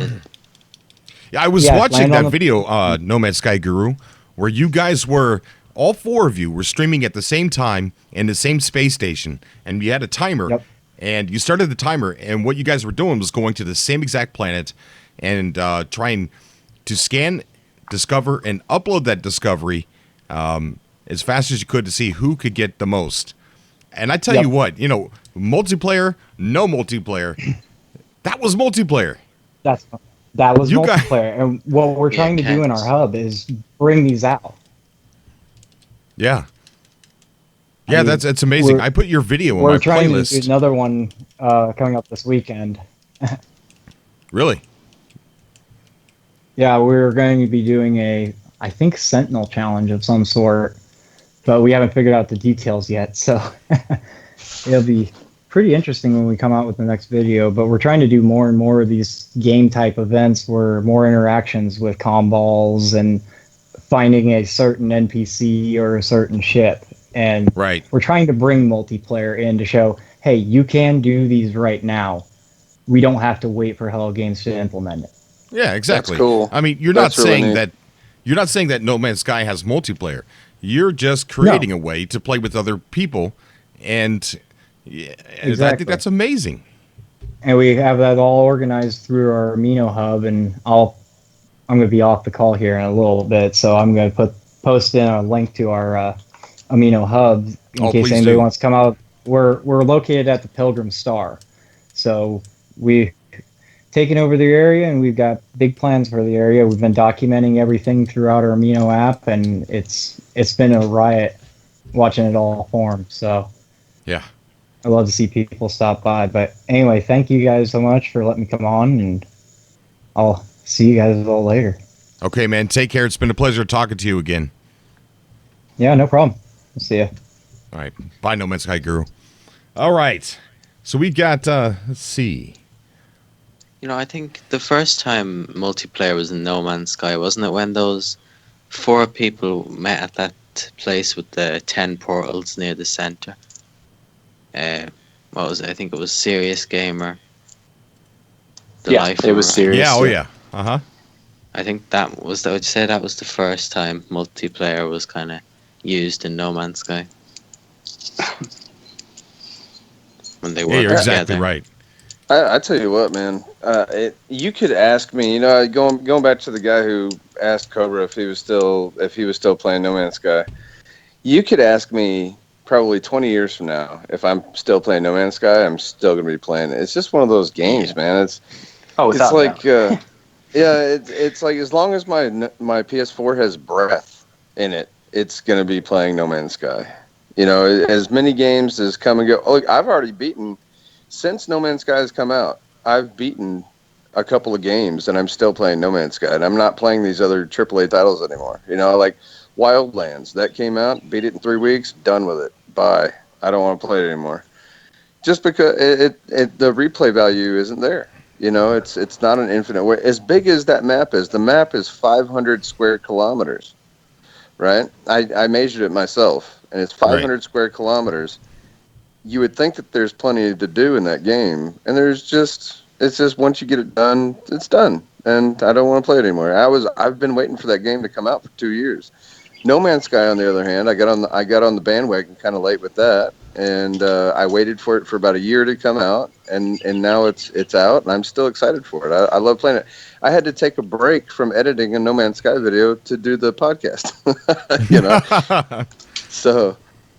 Yeah, I was Yeah, watching land on that the- video, Nomad Sky Guru, where you guys were, all 4 of you were streaming at the same time in the same space station, and you had a timer, Yep. and you started the timer, and what you guys were doing was going to the same exact planet and trying to scan, discover, and upload that discovery as fast as you could to see who could get the most. And I tell Yep. you what, multiplayer, no multiplayer, that was multiplayer. That was You guys- multiplayer, and what we're Yeah, trying to do in our cats. hub is bring these out. Yeah. Yeah, mean, that's amazing. we're- I put your video in We're my trying to playlist. do another one coming up this weekend. Really? Yeah, we're going to be doing I think, Sentinel challenge of some sort, but we haven't figured out the details yet, so it'll be pretty interesting when we come out with the next video. But we're trying to do more and more of these game-type events where more interactions with comm balls and finding a certain NPC or a certain ship. And Right. we're trying to bring multiplayer in to show, hey, you can do these right now. We don't have to wait for Hello Games to implement it. Yeah, exactly. That's cool. I mean, you're That's not really saying neat. that No Man's Sky has multiplayer. You're just creating a way to play with other people, and yeah, I Exactly. think that's amazing. And we have that all organized through our Amino Hub, and I'm going to be off the call here in a little bit, so I'm going to post in a link to our Amino Hub in Oh, case please anybody do. wants to come out. We're located at the Pilgrim Star, so we've taken over the area, and we've got big plans for the area. We've been documenting everything throughout our Amino app, and it's been a riot watching it all form. So Yeah. I love to see people stop by. But anyway, thank you guys so much for letting me come on, and I'll see you guys all later. Okay, man. Take care. It's been a pleasure talking to you again. Yeah, no problem. I'll see you. All right. Bye, No Man's Sky Guru. All right. So we got, let's see. I think the first time multiplayer was in No Man's Sky, wasn't it? When those 4 people met at that place with the 10 portals near the center. What was it? I think it was Serious Gamer. Yeah, it was Lifer, serious. Yeah, oh yeah. yeah. Uh-huh. I think that was, I would say that was the first time multiplayer was kind of used in No Man's Sky. When they worked you're exactly together. right. I tell you what, man. You could ask me. You know, going back to the guy who asked Cobra if he was still playing No Man's Sky. You could ask me probably 20 years from now if I'm still playing No Man's Sky. I'm still gonna be playing it. It's just one of those games, man. It's like it's like as long as my PS4 has breath in it, it's gonna be playing No Man's Sky. You know, as many games as come and go. Look, I've already beaten. Since No Man's Sky has come out, I've beaten a couple of games, and I'm still playing No Man's Sky. And I'm not playing these other AAA titles anymore. You know, like Wildlands, that came out, beat it in 3 weeks, done with it. Bye. I don't want to play it anymore. Just because the replay value isn't there. You know, it's not an infinite way. As big as that map is, the map is 500 square kilometers, right? I measured it myself, and it's 500 square kilometers. You would think that there's plenty to do in that game, and it's just once you get it done, it's done, and I don't want to play it anymore. I've been waiting for that game to come out for 2 years. No Man's Sky, on the other hand, I got on the bandwagon kind of late with that, and I waited for it for about a year to come out, and now it's out, and I'm still excited for it. I love playing it. I had to take a break from editing a No Man's Sky video to do the podcast, you know. So.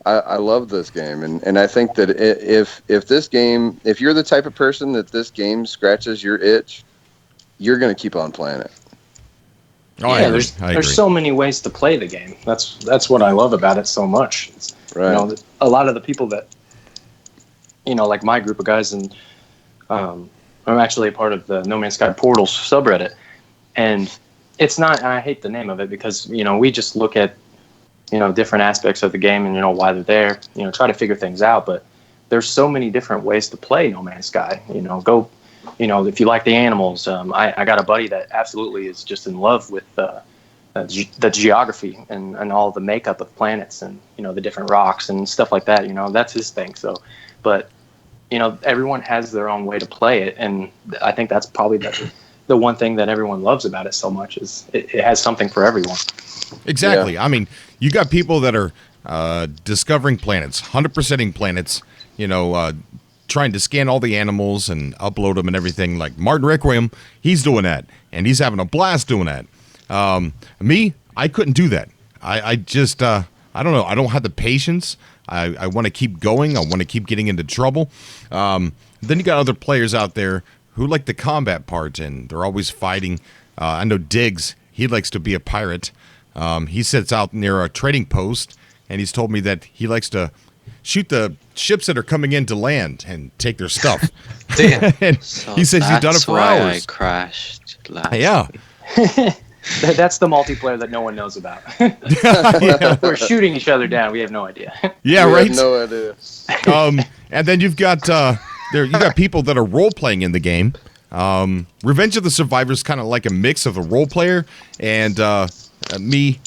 I love this game, and I think that if this game, if you're the type of person that this game scratches your itch, you're going to keep on playing it. Oh, yeah, there's so many ways to play the game. That's what I love about it so much. Right. You know, a lot of the people that, you know, like my group of guys, and I'm actually a part of the No Man's Sky Portals subreddit, and it's not. And I hate the name of it because, you know, we just look at, you know, different aspects of the game and, you know, why they're there, you know, try to figure things out. But there's so many different ways to play No Man's Sky. You know, if you like the animals, I got a buddy that absolutely is just in love with the geography and all the makeup of planets and, you know, the different rocks and stuff like that. You know, that's his thing. So, but, you know, everyone has their own way to play it. And I think that's probably the one thing that everyone loves about it so much is it has something for everyone. Exactly. Yeah. I mean, you got people that are discovering planets, 100%ing planets, you know, trying to scan all the animals and upload them and everything. Like Martin Requiem, he's doing that, and he's having a blast doing that. Me, I couldn't do that. I just, I don't know. I don't have the patience. I want to keep going. I want to keep getting into trouble. Then you got other players out there who like the combat part, and they're always fighting. I know Diggs, he likes to be a pirate. He sits out near a trading post, and he's told me that he likes to shoot the ships that are coming in to land and take their stuff. Damn. And So he says he's done it for hours. I crashed last Yeah. That's the multiplayer that no one knows about. Yeah. We're shooting each other down. We have no idea. Yeah, We right. have no idea. And then you've got you got people that are role playing in the game. Revenge of the Survivors kind of like a mix of a role player and me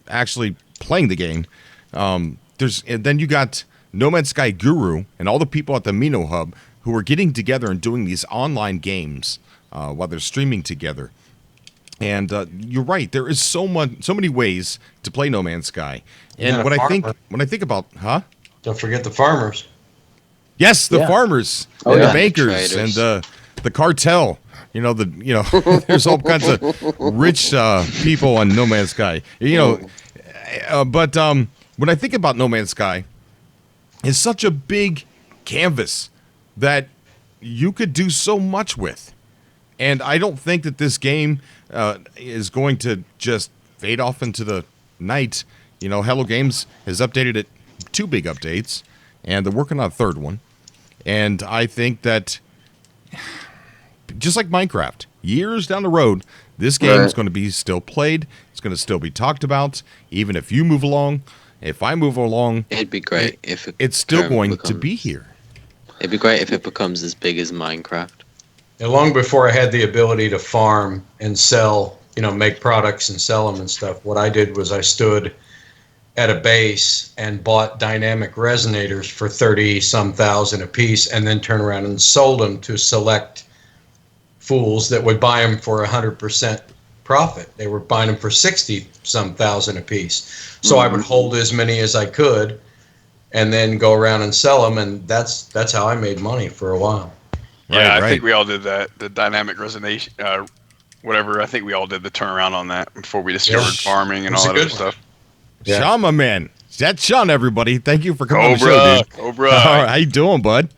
actually playing the game. And then you got No Man's Sky Guru and all the people at the Mino Hub who are getting together and doing these online games while they're streaming together. And you're right. There is so many ways to play No Man's Sky. And when I think about, Don't forget the farmers. yes, the farmers and the bankers Traders. and the cartel. You know there's all kinds of rich people on No Man's Sky. You know, but when I think about No Man's Sky, it's such a big canvas that you could do so much with. And I don't think that this game is going to just fade off into the night. You know, Hello Games has updated it 2 big updates, and they're working on a 3rd one. And I think that, just like Minecraft, years down the road, this game is going to be still played. It's going to still be talked about, even if you move along. If I move along, It'd be great if it's still going to be here. It'd be great if it becomes as big as Minecraft. And long before I had the ability to farm and sell, you know, make products and sell them and stuff, what I did was I stood at a base and bought dynamic resonators for 30-some thousand a piece, and then turned around and sold them to select fools that would buy them for 100% profit. They were buying them for 60-some thousand a piece. So I would hold as many as I could and then go around and sell them, and that's how I made money for a while. Yeah, Right, I think we all did that. The dynamic resonance, whatever. I think we all did the turnaround on that before we discovered farming and all that other stuff. Yeah. Sean, my man. That's Sean, everybody. Thank you for coming on the Cobra, show, dude. Cobra. All right, how you doing, bud?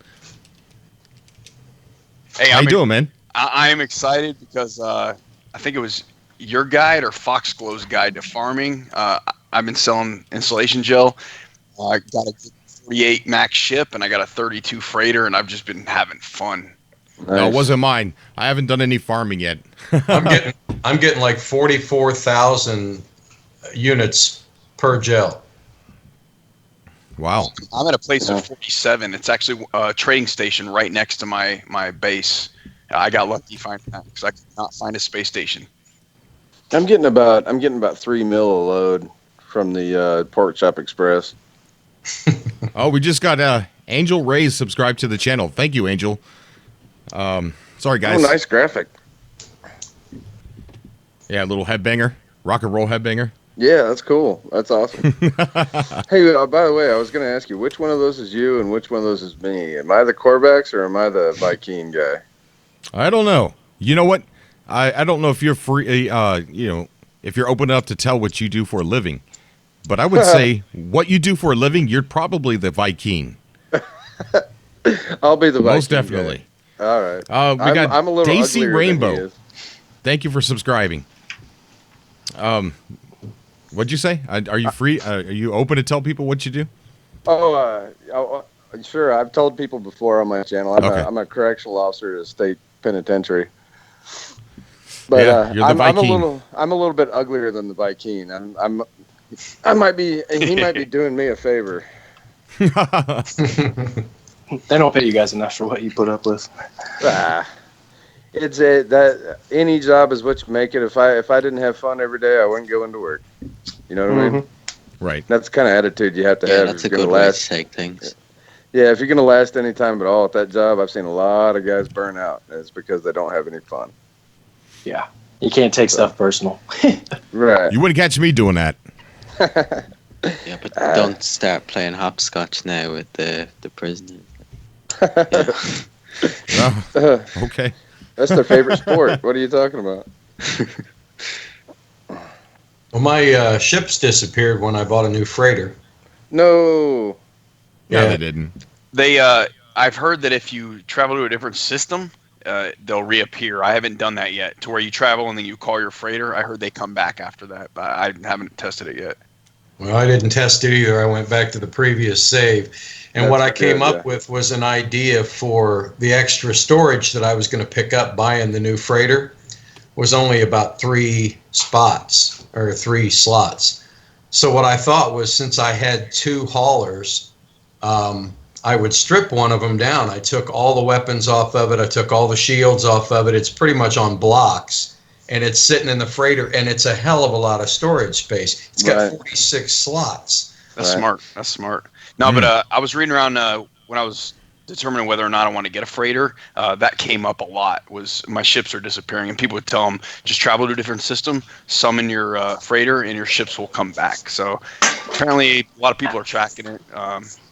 Hey, How you doing, man? I am excited because I think it was your guide or Foxglow's guide to farming. I've been selling insulation gel. I got a 48 max ship and I got a 32 freighter, and I've just been having fun. No, it wasn't mine. I haven't done any farming yet. I'm getting like 44,000 units per gel. Wow. I'm at a place of 47. It's actually a trading station right next to my base. I got lucky finding that because I could not find a space station. I'm getting about 3 mil a load from the Pork Chop Express. Oh, we just got Angel Ray's subscribed to the channel. Thank you, Angel. Sorry, guys. Oh, nice graphic. Yeah, a little headbanger, rock and roll headbanger. Yeah, that's cool. That's awesome. Hey, by the way, I was going to ask you, which one of those is you and which one of those is me? Am I the Corvax or am I the Viking guy? I don't know. You know what? I don't know if you're free. If you're open enough to tell what you do for a living, but I would say what you do for a living, you're probably the Viking. I'll be the Viking. Most definitely. Guy. All right. We got I'm a little Daisy uglier than he Rainbow. is. Thank you for subscribing. What'd you say? Are you free? Are you open to tell people what you do? Sure. I've told people before on my channel. I'm a correctional officer at a state penitentiary. But yeah, you're the Viking. I'm a little bit uglier than the Viking. I might be. He might be doing me a favor. They don't pay you guys enough for what you put up with. It's that any job is what you make it. If I didn't have fun every day, I wouldn't go into work. You know what I mean? Right. That's the kind of attitude you have to have. That's a good way to take things. Yeah, if you're gonna last any time at all at that job, I've seen a lot of guys burn out. And it's because they don't have any fun. Yeah, you can't take stuff personal. Right. You wouldn't catch me doing that. Yeah, but don't start playing hopscotch now with the prisoners. Oh, okay. That's their favorite sport. What are you talking about? Well, my ships disappeared when I bought a new freighter. No. Yeah, they didn't. I've heard that if you travel to a different system, they'll reappear. I haven't done that yet. To where you travel and then you call your freighter. I heard they come back after that, but I haven't tested it yet. Well, I didn't test it either. I went back to the previous save. And what I came up with was an idea for the extra storage that I was going to pick up buying the new freighter was only about 3 spots or 3 slots. So what I thought was, since I had 2 haulers, I would strip one of them down. I took all the weapons off of it. I took all the shields off of it. It's pretty much on blocks. And it's sitting in the freighter, and it's a hell of a lot of storage space. It's got 46 slots. That's smart. That's smart. No, but I was reading around when I was determining whether or not I want to get a freighter. That came up a lot. Was my ships are disappearing, and people would tell them just travel to a different system, summon your freighter, and your ships will come back. So apparently, a lot of people are tracking it.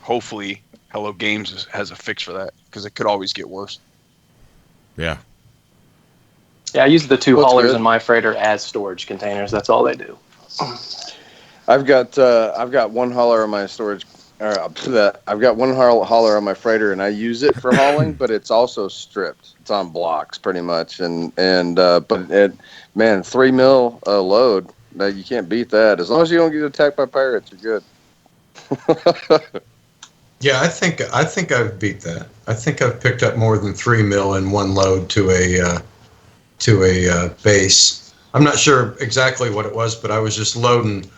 Hopefully, Hello Games has a fix for that because it could always get worse. Yeah. Yeah, I use the 2 haulers in my freighter as storage containers. That's all they do. I've got one hauler on my storage. I've got one hauler on my freighter, and I use it for hauling, but it's also stripped. It's on blocks, pretty much, but 3 mil load. You can't beat that. As long as you don't get attacked by pirates, you're good. Yeah, I think I've beat that. I think I've picked up more than 3 mil in one load to a base. I'm not sure exactly what it was, but I was just loading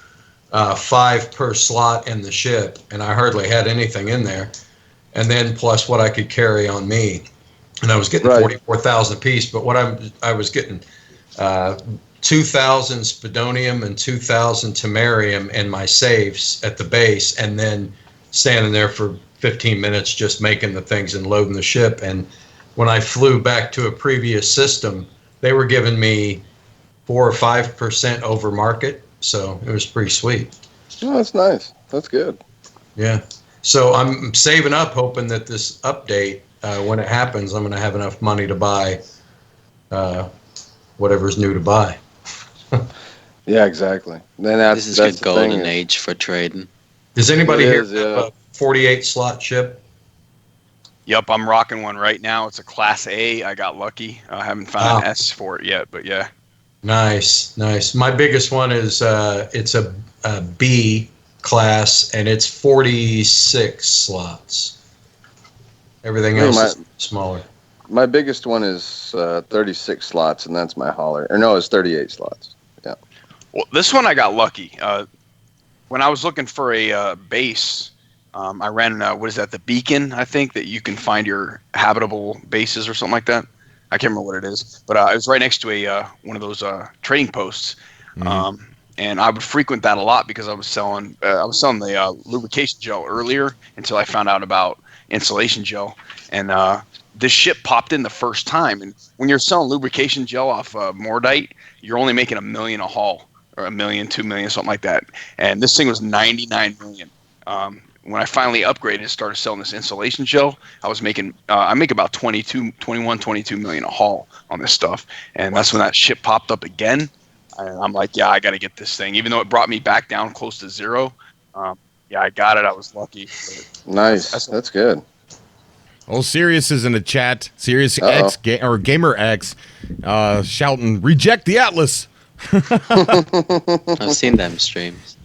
5 per slot in the ship, and I hardly had anything in there. And then plus what I could carry on me, and I was getting 44,000 a piece. But what I was getting 2,000 spodonium and 2,000 tamarium in my safes at the base, and then standing there for 15 minutes just making the things and loading the ship. And when I flew back to a previous system, they were giving me 4 or 5% over market. So it was pretty sweet. Oh, that's nice. That's good. Yeah. So I'm saving up, hoping that this update, when it happens, I'm going to have enough money to buy whatever's new to buy. Yeah, exactly. Then This is a golden age for trading. Does anybody It here is, have yeah. a 48 slot chip? Yep, I'm rocking one right now. It's a Class A. I got lucky. I haven't found an S for it yet, but yeah. Nice, nice. My biggest one is it's a B class, and it's 46 slots. Everything else is smaller. My biggest one is 36 slots, and that's my hauler. Or no, it's 38 slots. Yeah. Well, this one I got lucky. When I was looking for a base, I ran, what is that, the beacon, I think, that you can find your habitable bases or something like that. I can't remember what it is. But it was right next to a one of those trading posts. Mm-hmm. And I would frequent that a lot because I was selling the lubrication gel earlier until I found out about insulation gel. And this ship popped in the first time. And when you're selling lubrication gel off Mordite, you're only making $1 million a haul, or $1 million, $2 million, something like that. And this thing was $99 million. When I finally upgraded and started selling this insulation gel, I was making I make about 22 million a haul on this stuff. And that's when that ship popped up again. And I'm like, yeah, I got to get this thing. Even though it brought me back down close to zero. Yeah, I got it. I was lucky. Nice. That's good. Oh, Sirius is in the chat. Sirius X or Gamer X shouting, "Reject the Atlas." I've seen them streams.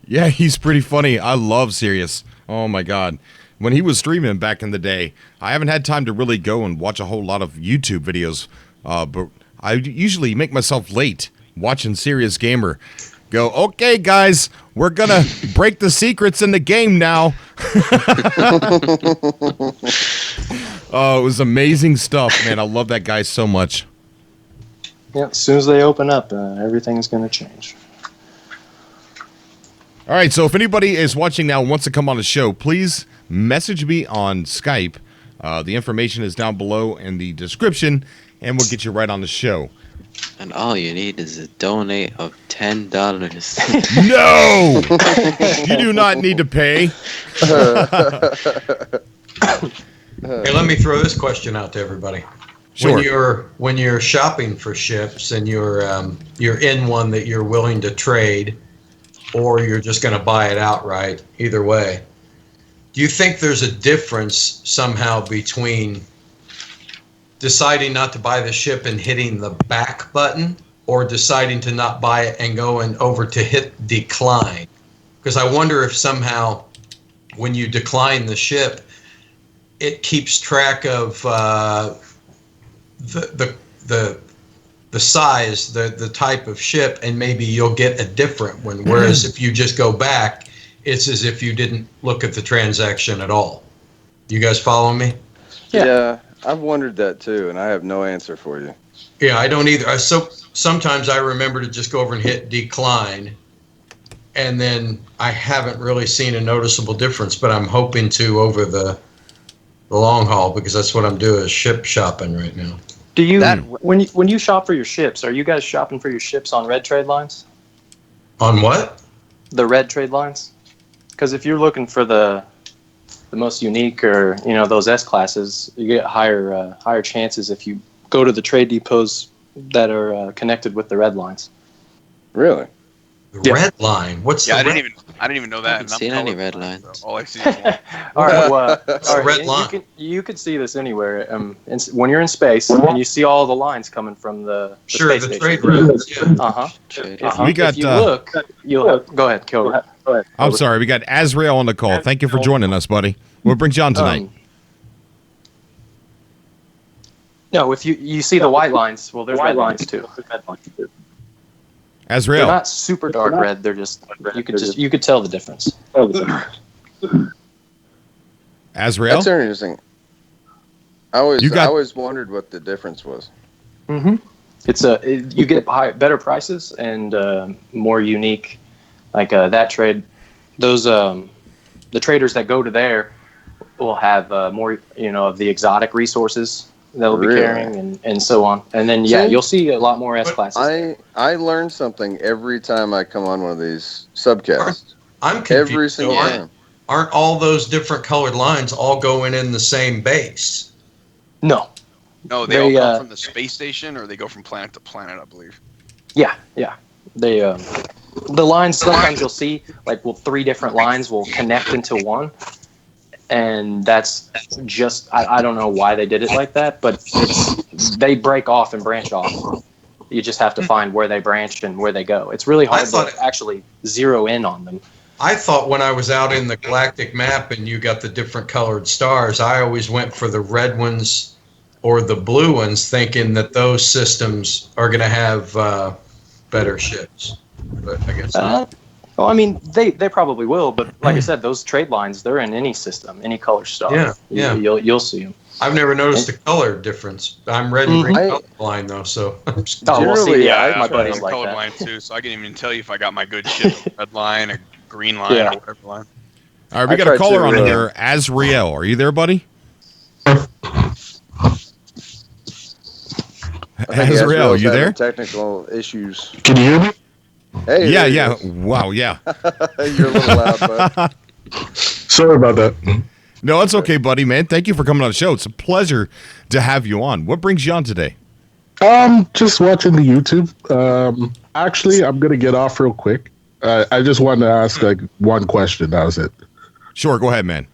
Yeah, he's pretty funny. I love Sirius. Oh my god. When he was streaming back in the day, I haven't had time to really go and watch a whole lot of YouTube videos, but I usually make myself late watching Sirius Gamer go, "Okay, guys, we're gonna break the secrets in the game now." Oh, it was amazing stuff, man. I love that guy so much. Yeah, as soon as they open up, everything's going to change. All right, so if anybody is watching now and wants to come on the show, please message me on Skype. The information is down below in the description, and we'll get you right on the show. And all you need is a donate of $10. No! You do not need to pay. Hey, let me throw this question out to everybody. Sure. When you're shopping for ships and you're in one that you're willing to trade, or you're just going to buy it outright, either way, do you think there's a difference somehow between deciding not to buy the ship and hitting the back button, or deciding to not buy it and going over to hit decline? Because I wonder if somehow when you decline the ship, it keeps track of the size, the type of ship, and maybe you'll get a different one. Whereas if you just go back, it's as if you didn't look at the transaction at all. You guys follow me? Yeah, I've wondered that too, and I have no answer for you. Yeah, I don't either. So sometimes I remember to just go over and hit decline, and then I haven't really seen a noticeable difference, but I'm hoping to over the long haul, because that's what I'm doing, is ship shopping right now. Do you when you shop for your ships, are you guys shopping for your ships on red trade lines? On what? The red trade lines? Because if you're looking for the most unique, or those S classes, you get higher chances if you go to the trade depots that are connected with the red lines. Really? The red line? What's the I red? didn't even know that. I haven't seen any red lines. So all I see is one. All right, well, all right, red line? You could see this anywhere. When you're in space and you see all the lines coming from the Sure, space the station. trade routes. Yeah. We got. If you look, you'll go ahead, Cobra. I'm sorry, we got Azrael on the call. Thank you for joining us, buddy. What brings you on tonight? No, if you see the white lines, well, there's red lines too. Azrael. They're not super dark red. They're just you could tell the difference. Azrael. That's interesting. I always wondered what the difference was. Mm-hmm. You get better prices and more unique, like that trade. Those the traders that go to there will have more of the exotic resources, they'll be Really? carrying, and so on. And then yeah, See? you'll see a lot more S classes. I learn something every time I come on one of these subcasts. I'm confused. Every single Yeah. time. Aren't all those different colored lines all going in the same base? No. No, they all come from the space station, or they go from planet to planet, I believe. Yeah. They the lines sometimes you'll see like 3 different lines will connect into one, and that's just I don't know why they did it like that, but they break off and branch off. You just have to find where they branch and where they go. It's really hard to actually zero in on them. I thought when I was out in the galactic map and you got the different colored stars, I always went for the red ones or the blue ones, thinking that those systems are going to have better ships. But I guess not. Well, I mean, they probably will, but like I said, those trade lines, they're in any system, any color star. Yeah. You'll see them. I've never noticed the color difference. I'm red and green colorblind though, so. Oh, well, see, Yeah, my buddy's I'm like that. colorblind too, so I can't even tell you if I got my good ship, red line, a green line, or whatever line. All right, we got a caller on here, Azrael. Are you there, buddy? Azrael, are you there? Technical issues. Can you hear me? Hey. Yeah. Wow, yeah. You're a little loud, bud. Sorry about that. No, it's okay, buddy, man. Thank you for coming on the show. It's a pleasure to have you on. What brings you on today? Just watching the YouTube. Actually, I'm gonna get off real quick. I just wanted to ask like one question. That was it. Sure, go ahead, man.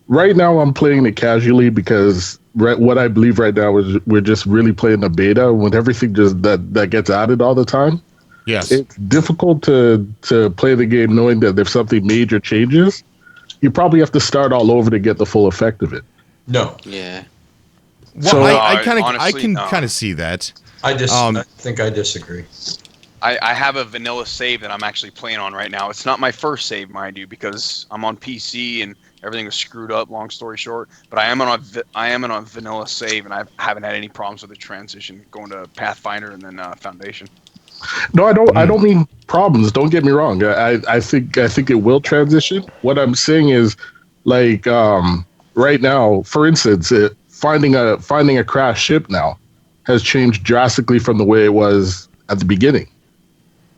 Right now I'm playing it casually because what I believe right now is we're just really playing the beta with everything just that gets added all the time. Yes. It's difficult to play the game knowing that if something major changes, you probably have to start all over to get the full effect of it. No. Yeah. Well, So- I can honestly, no. kind of see that. I think I disagree. I have a vanilla save that I'm actually playing on right now. It's not my first save, mind you, because I'm on PC and everything was screwed up. Long story short, but I am on a vanilla save, and I haven't had any problems with the transition going to Pathfinder and then Foundation. No, I don't mean problems. Don't get me wrong. I think it will transition. What I'm saying is, like, right now, for instance, finding a crashed ship now has changed drastically from the way it was at the beginning.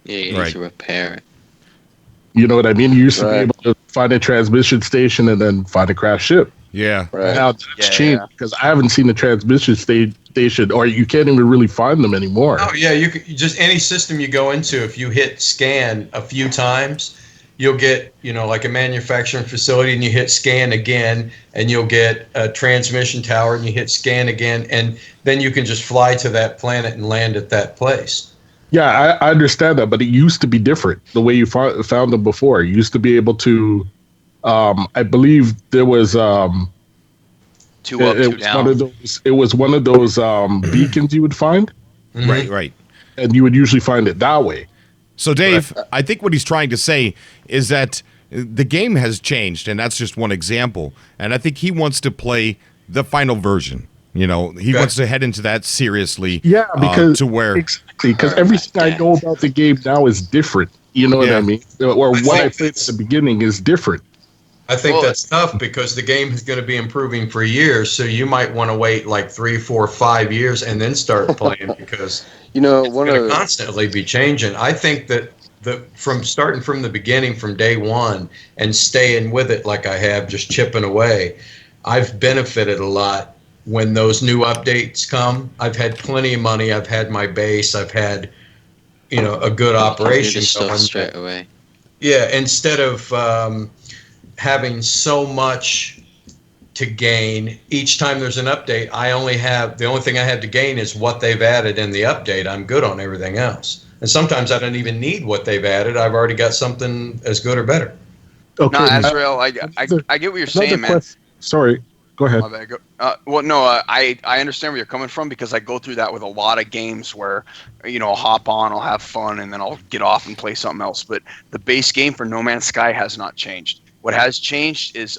Yeah, you need to repair it. You know what I mean? You used to be able to find a transmission station and then find a crashed ship. Yeah. Right. Now that's changed because I haven't seen the transmission station, or you can't even really find them anymore. Oh yeah, you could just any system you go into. If you hit scan a few times, you'll get like a manufacturing facility, and you hit scan again, and you'll get a transmission tower, and you hit scan again, and then you can just fly to that planet and land at that place. Yeah, I understand that, but it used to be different the way you found them before. You used to be able to, I believe there was Two up, two down. It was one of those beacons you would find. Mm-hmm. Right. And you would usually find it that way. So, Dave, I think what he's trying to say is that the game has changed, and that's just one example. And I think he wants to play the final version. He wants to head into that seriously. Yeah, because exactly because everything I know about the game now is different. You know what I mean? Or what I played at the beginning is different. I think that's tough because the game is going to be improving for years. So you might want to wait like 3, 4, 5 years and then start playing because it's going to constantly be changing. I think that from starting from the beginning, from day one, and staying with it like I have, just chipping away, I've benefited a lot. When those new updates come, I've had plenty of money. I've had my base. I've had, a good operation going straight away. Yeah, instead of having so much to gain each time there's an update, the only thing I have to gain is what they've added in the update. I'm good on everything else. And sometimes I don't even need what they've added. I've already got something as good or better. Okay. No, Azrael, I get what you're saying, man. Sorry. Go ahead. I understand where you're coming from because I go through that with a lot of games where, I'll hop on, I'll have fun, and then I'll get off and play something else. But the base game for No Man's Sky has not changed. What has changed is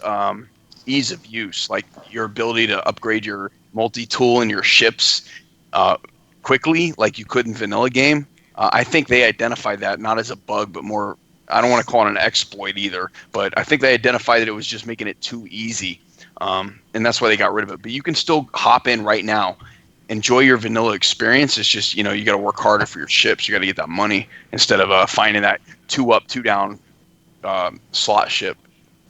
ease of use, like your ability to upgrade your multi-tool and your ships quickly, like you could in vanilla game. I think they identified that not as a bug, but more, I don't want to call it an exploit either, but I think they identified that it was just making it too easy. and that's why they got rid of it. But you can still hop in right now, enjoy your vanilla experience. It's just, you got to work harder for your ships. You got to get that money instead of finding that 2 up, 2 down slot ship.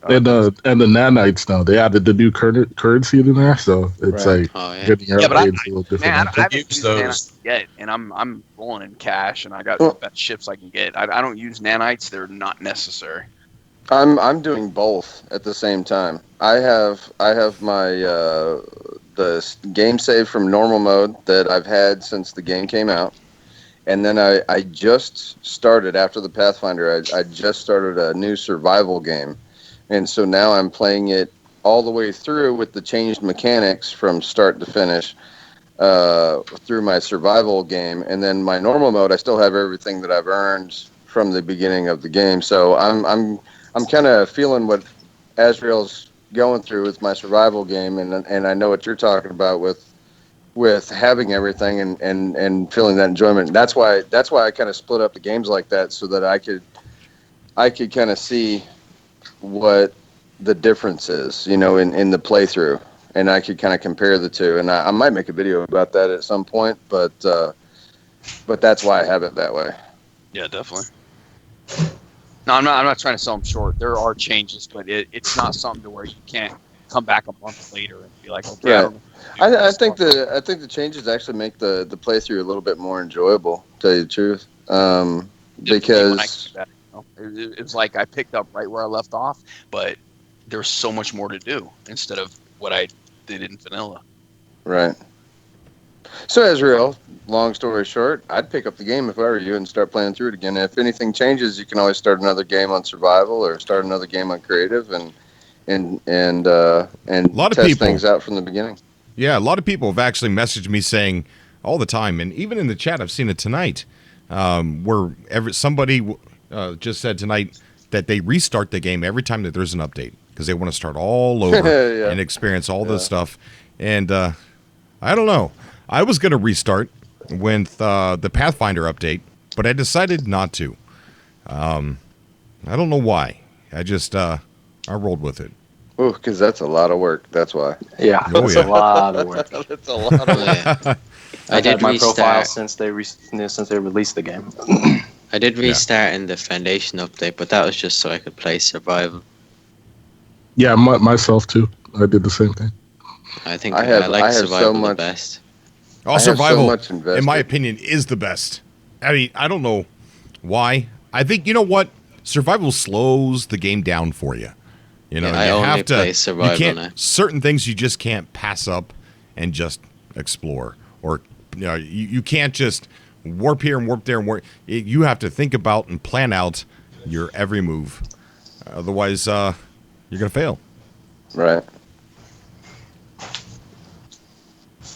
And the nanites now, they added the new currency in there, so it's like getting your upgrades a little different. Man, I haven't use used those nanites yet, and I'm rolling in cash, and I got Well, the best ships I can get. I don't use nanites; they're not necessary. I'm doing both at the same time. I have my the game save from normal mode that I've had since the game came out, and then I just started after the Pathfinder. I just started a new survival game, and so now I'm playing it all the way through with the changed mechanics from start to finish through my survival game, and then my normal mode I still have everything that I've earned from the beginning of the game. So I'm kind of feeling what Azrael's going through with my survival game, and I know what you're talking about with having everything and feeling that enjoyment. That's why I kind of split up the games like that, so that I could kind of see what the difference is, in the playthrough, and I could kind of compare the two. And I might make a video about that at some point, but that's why I have it that way. Yeah, definitely. No, I'm not trying to sell them short. There are changes, but it's not something to where you can't come back a month later and be like, okay. Right. I think the changes actually make the playthrough a little bit more enjoyable, to tell you the truth. Because it was like I picked up right where I left off, but there's so much more to do instead of what I did in vanilla. Right. So, Azrael, long story short, I'd pick up the game if I were you and start playing through it again. If anything changes, you can always start another game on survival or start another game on creative and a lot of test people, things out from the beginning. Yeah, a lot of people have actually messaged me saying all the time, and even in the chat, I've seen it tonight, where somebody just said tonight that they restart the game every time that there's an update because they want to start all over and experience all this stuff. And I don't know. I was going to restart with the Pathfinder update, but I decided not to. I don't know why. I just I rolled with it. Oh, because that's a lot of work. That's why. Yeah, that's a lot of work. That's a lot of work. I did my profile since they released the game. I did restart in the Foundation update, but that was just so I could play survival. Yeah, myself too. I did the same thing. I think I like survival the best. Survival, in my opinion, is the best. I mean, I don't know why. I think, you know what? Survival slows the game down for you. You know, I only play survival now. Certain things you just can't pass up and just explore. Or, you can't just warp here and warp there and warp. You have to think about and plan out your every move. Otherwise, you're going to fail. Right.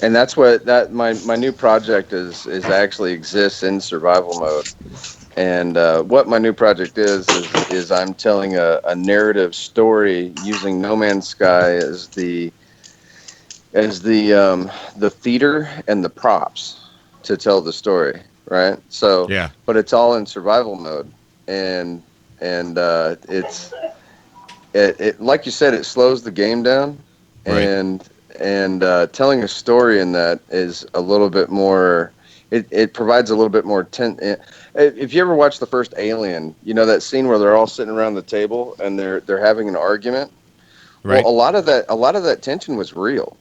And that's what my new project is actually exists in survival mode. And what my new project is I'm telling a narrative story using No Man's Sky as the theater and the props to tell the story, right? So but it's all in survival mode, and it's like you said, it slows the game down, right. And telling a story in that is a little bit more. It provides a little bit more if you ever watched the first Alien, you know that scene where they're all sitting around the table and they're having an argument. Right. Well, a lot of that tension was real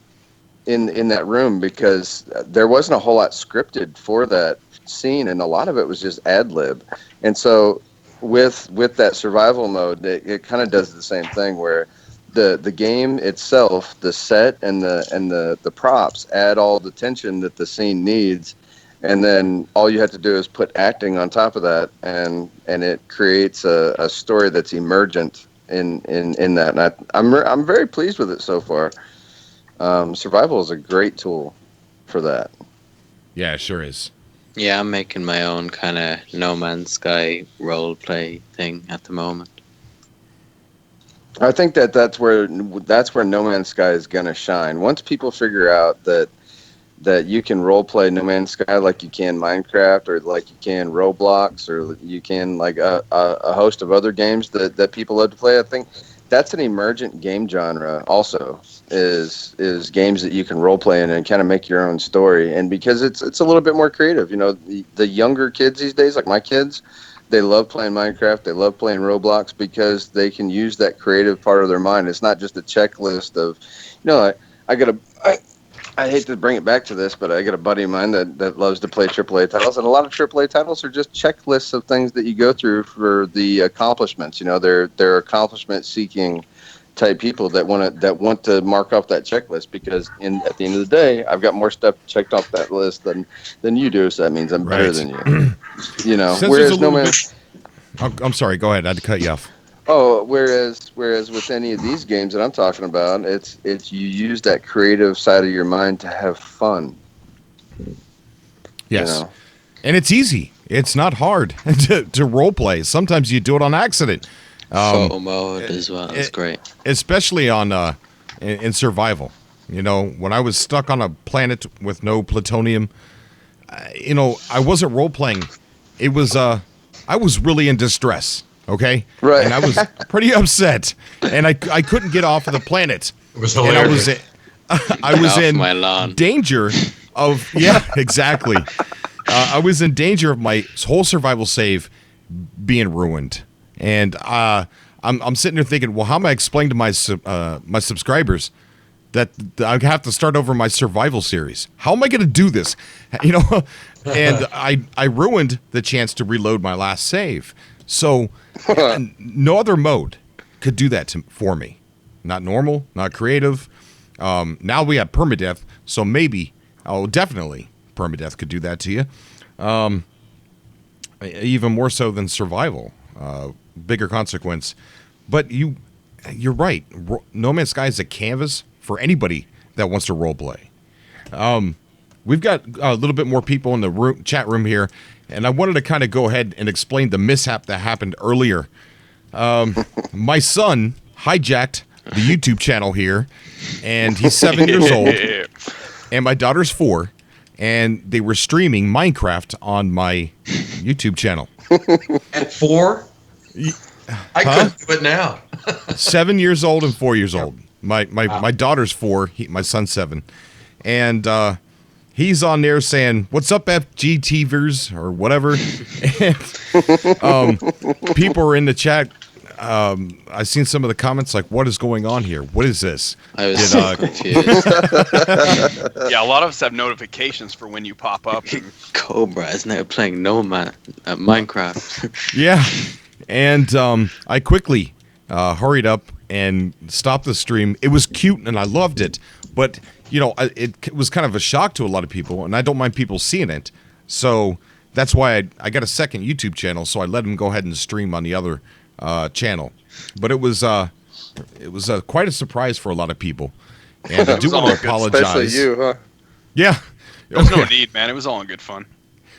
in that room because there wasn't a whole lot scripted for that scene, and a lot of it was just ad lib. And so with that survival mode, it kind of does the same thing where the game itself, the set and the props add all the tension that the scene needs. And then all you have to do is put acting on top of that, and it creates a story that's emergent in that. And I'm very pleased with it so far. Survival is a great tool for that. Yeah, it sure is. Yeah, I'm making my own kind of No Man's Sky role play thing at the moment. I think that's where No Man's Sky is gonna shine. Once people figure out that you can role play No Man's Sky like you can Minecraft or like you can Roblox or you can like a host of other games that people love to play, I think that's an emergent game genre. Also, is games that you can role play in and kind of make your own story. And because it's a little bit more creative. You know, the younger kids these days, like my kids, they love playing Minecraft. They love playing Roblox because they can use that creative part of their mind. It's not just a checklist of, you know, I hate to bring it back to this, but I got a buddy of mine that loves to play AAA titles, and a lot of AAA titles are just checklists of things that you go through for the accomplishments. You know, they're accomplishment-seeking type people that want to mark off that checklist because at the end of the day, I've got more stuff checked off that list than you do, so that means I'm better than you. You know, whereas No Man's... I'm sorry. Go ahead. I had to cut you off. Oh, whereas with any of these games that I'm talking about, it's you use that creative side of your mind to have fun. Yes, you know? And it's easy. It's not hard to role play. Sometimes you do it on accident. Photo mode as well. It's great, especially on in survival. You know, when I was stuck on a planet with no plutonium, you know, I wasn't role playing. It was I was really in distress. Okay, right, and I was pretty upset, and I couldn't get off of the planet. It was hilarious. And I was in danger of exactly. I was in danger of my whole survival save being ruined, and I'm sitting there thinking, well, how am I explaining to my subscribers that I have to start over my survival series? How am I going to do this? You know, and I ruined the chance to reload my last save. So no other mode could do that for me. Not normal, not creative. Now we have permadeath, so maybe, definitely permadeath could do that to you. Even more so than survival. Bigger consequence. But you're right. No Man's Sky is a canvas for anybody that wants to roleplay. We've got a little bit more people in the chat room here, and I wanted to kind of go ahead and explain the mishap that happened earlier. My son hijacked the YouTube channel here, and he's 7 years old, and my daughter's 4, and they were streaming Minecraft on my YouTube channel. At 4? I couldn't do it now. 7 years old and 4 years old. My daughter's 4, my son's 7, and he's on there saying, "What's up, FGTvers?" or whatever. And, people are in the chat. I've seen some of the comments like, "What is going on here? What is this?" I was so confused. Yeah, a lot of us have notifications for when you pop up. Cobra is now playing No Man at Minecraft. Yeah, and I quickly hurried up and stopped the stream. It was cute and I loved it, but you know, it was kind of a shock to a lot of people, and I don't mind people seeing it. So that's why I got a second YouTube channel, so I let him go ahead and stream on the other channel. But it was quite a surprise for a lot of people, and I do want to apologize. Especially you, huh? Yeah, there was no need, man. It was all in good fun.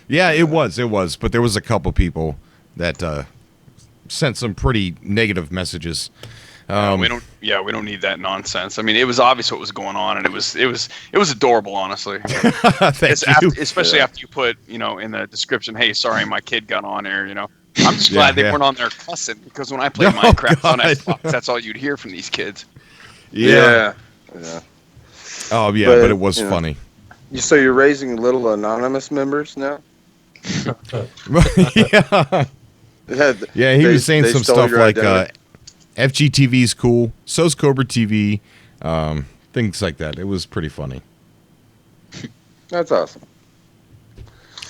Yeah, it was, but there was a couple people that sent some pretty negative messages. We don't need that nonsense. I mean, it was obvious what was going on, and it was adorable, honestly. Especially after you put, you know, in the description, "Hey, sorry, my kid got on there." You know, I'm just glad they weren't on there cussing, because when I played Minecraft on Xbox, that's all you'd hear from these kids. Yeah. Oh yeah, but it was funny. So you're raising little anonymous members now? Yeah. Yeah, he was saying some stuff like FGTV's cool, so's CobraTV, things like that. It was pretty funny. That's awesome.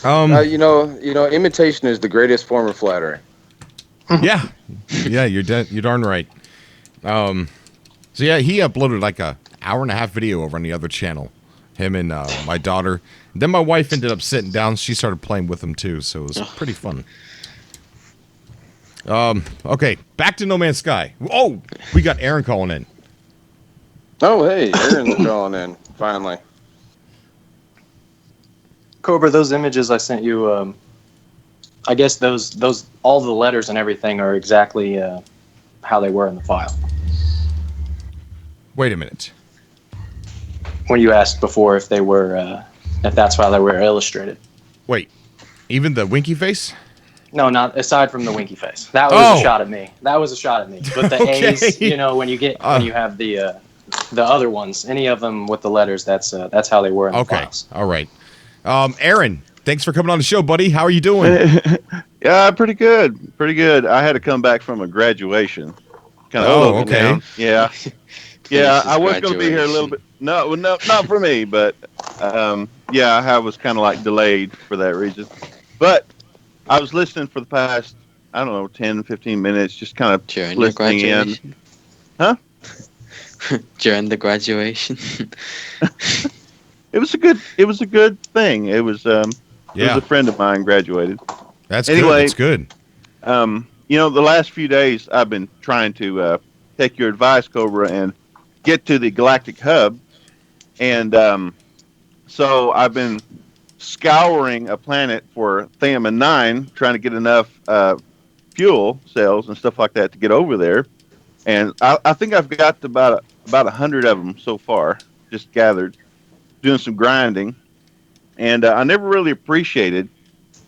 You know, imitation is the greatest form of flattery. Yeah, you're darn right. So yeah, he uploaded like a hour-and-a-half video over on the other channel. Him and my daughter. Then my wife ended up sitting down. She started playing with him too, so it was pretty fun. Okay, back to No Man's Sky. Oh, we got Aaron calling in. Oh, hey, Aaron's calling in, finally. Cobra, those images I sent you, I guess those all the letters and everything are exactly how they were in the file. Wait a minute. When you asked before if they were, if that's how they were illustrated. Wait, even the winky face? No, not aside from the winky face. That was a shot at me. But the Okay. A's, you know, when you have the other ones, any of them with the letters, that's how they were in the files. All right. Aaron, thanks for coming on the show, buddy. How are you doing? Yeah, pretty good. I had to come back from a graduation. Kind of okay. down. Yeah. Yeah, I was going to be here a little graduation. bit. No, not for me, but yeah, I was kind of like delayed for that reason. But I was listening for the past, I don't know, 10, 15 minutes, just kind of During your listening in. graduation? Huh? During the graduation? It was a good thing. It was a friend of mine graduated. That's anyway, good. You know, the last few days I've been trying to take your advice, Cobra, and get to the Galactic Hub. And so I've been scouring a planet for Theamin 9, trying to get enough fuel cells and stuff like that to get over there. And I think I've got about 100 of them so far, just gathered, doing some grinding. And I never really appreciated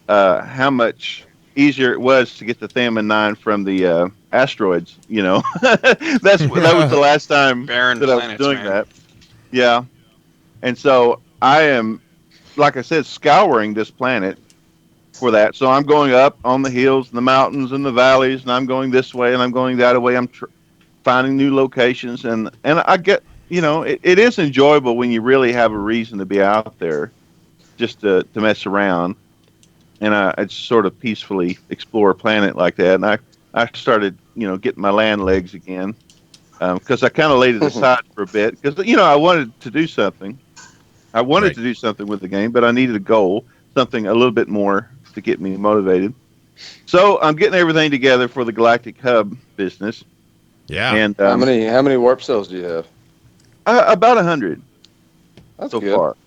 how much easier it was to get the Theamin 9 from the asteroids, you know. that was the last time Barren that I was planets, doing man. that. Yeah. And so I am, like I said, scouring this planet for that. So I'm going up on the hills and the mountains and the valleys, and I'm going this way and I'm going that way. I'm finding new locations, and I get, you know, it is enjoyable when you really have a reason to be out there just to mess around. And I just sort of peacefully explore a planet like that. And I started, you know, getting my land legs again, because I kind of laid it aside for a bit because, you know, I wanted to do something. I wanted to do something with the game, but I needed a goal, something a little bit more to get me motivated. So I'm getting everything together for the Galactic Hub business. Yeah. And how many warp cells do you have? About 100. That's so good. far.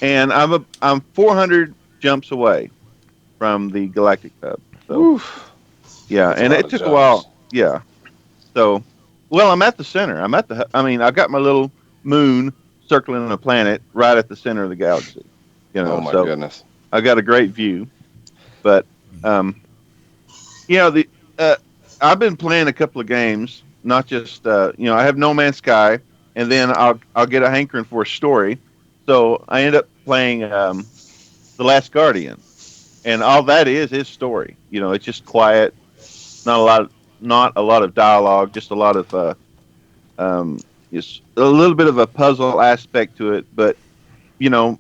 And I'm 400 jumps away from the Galactic Hub. So, Oof. yeah, That's and a lot it of took a jumps. while. Yeah. So, well, I'm at the center. I got my little moon circling a planet right at the center of the galaxy. You know, Oh my so goodness. I got a great view. But, you know, I've been playing a couple of games, not just, you know, I have No Man's Sky, and then I'll get a hankering for a story. So I end up playing The Last Guardian, and all that is story. You know, it's just quiet, not a lot of dialogue, just a lot of just a little bit of a puzzle aspect to it. But you know,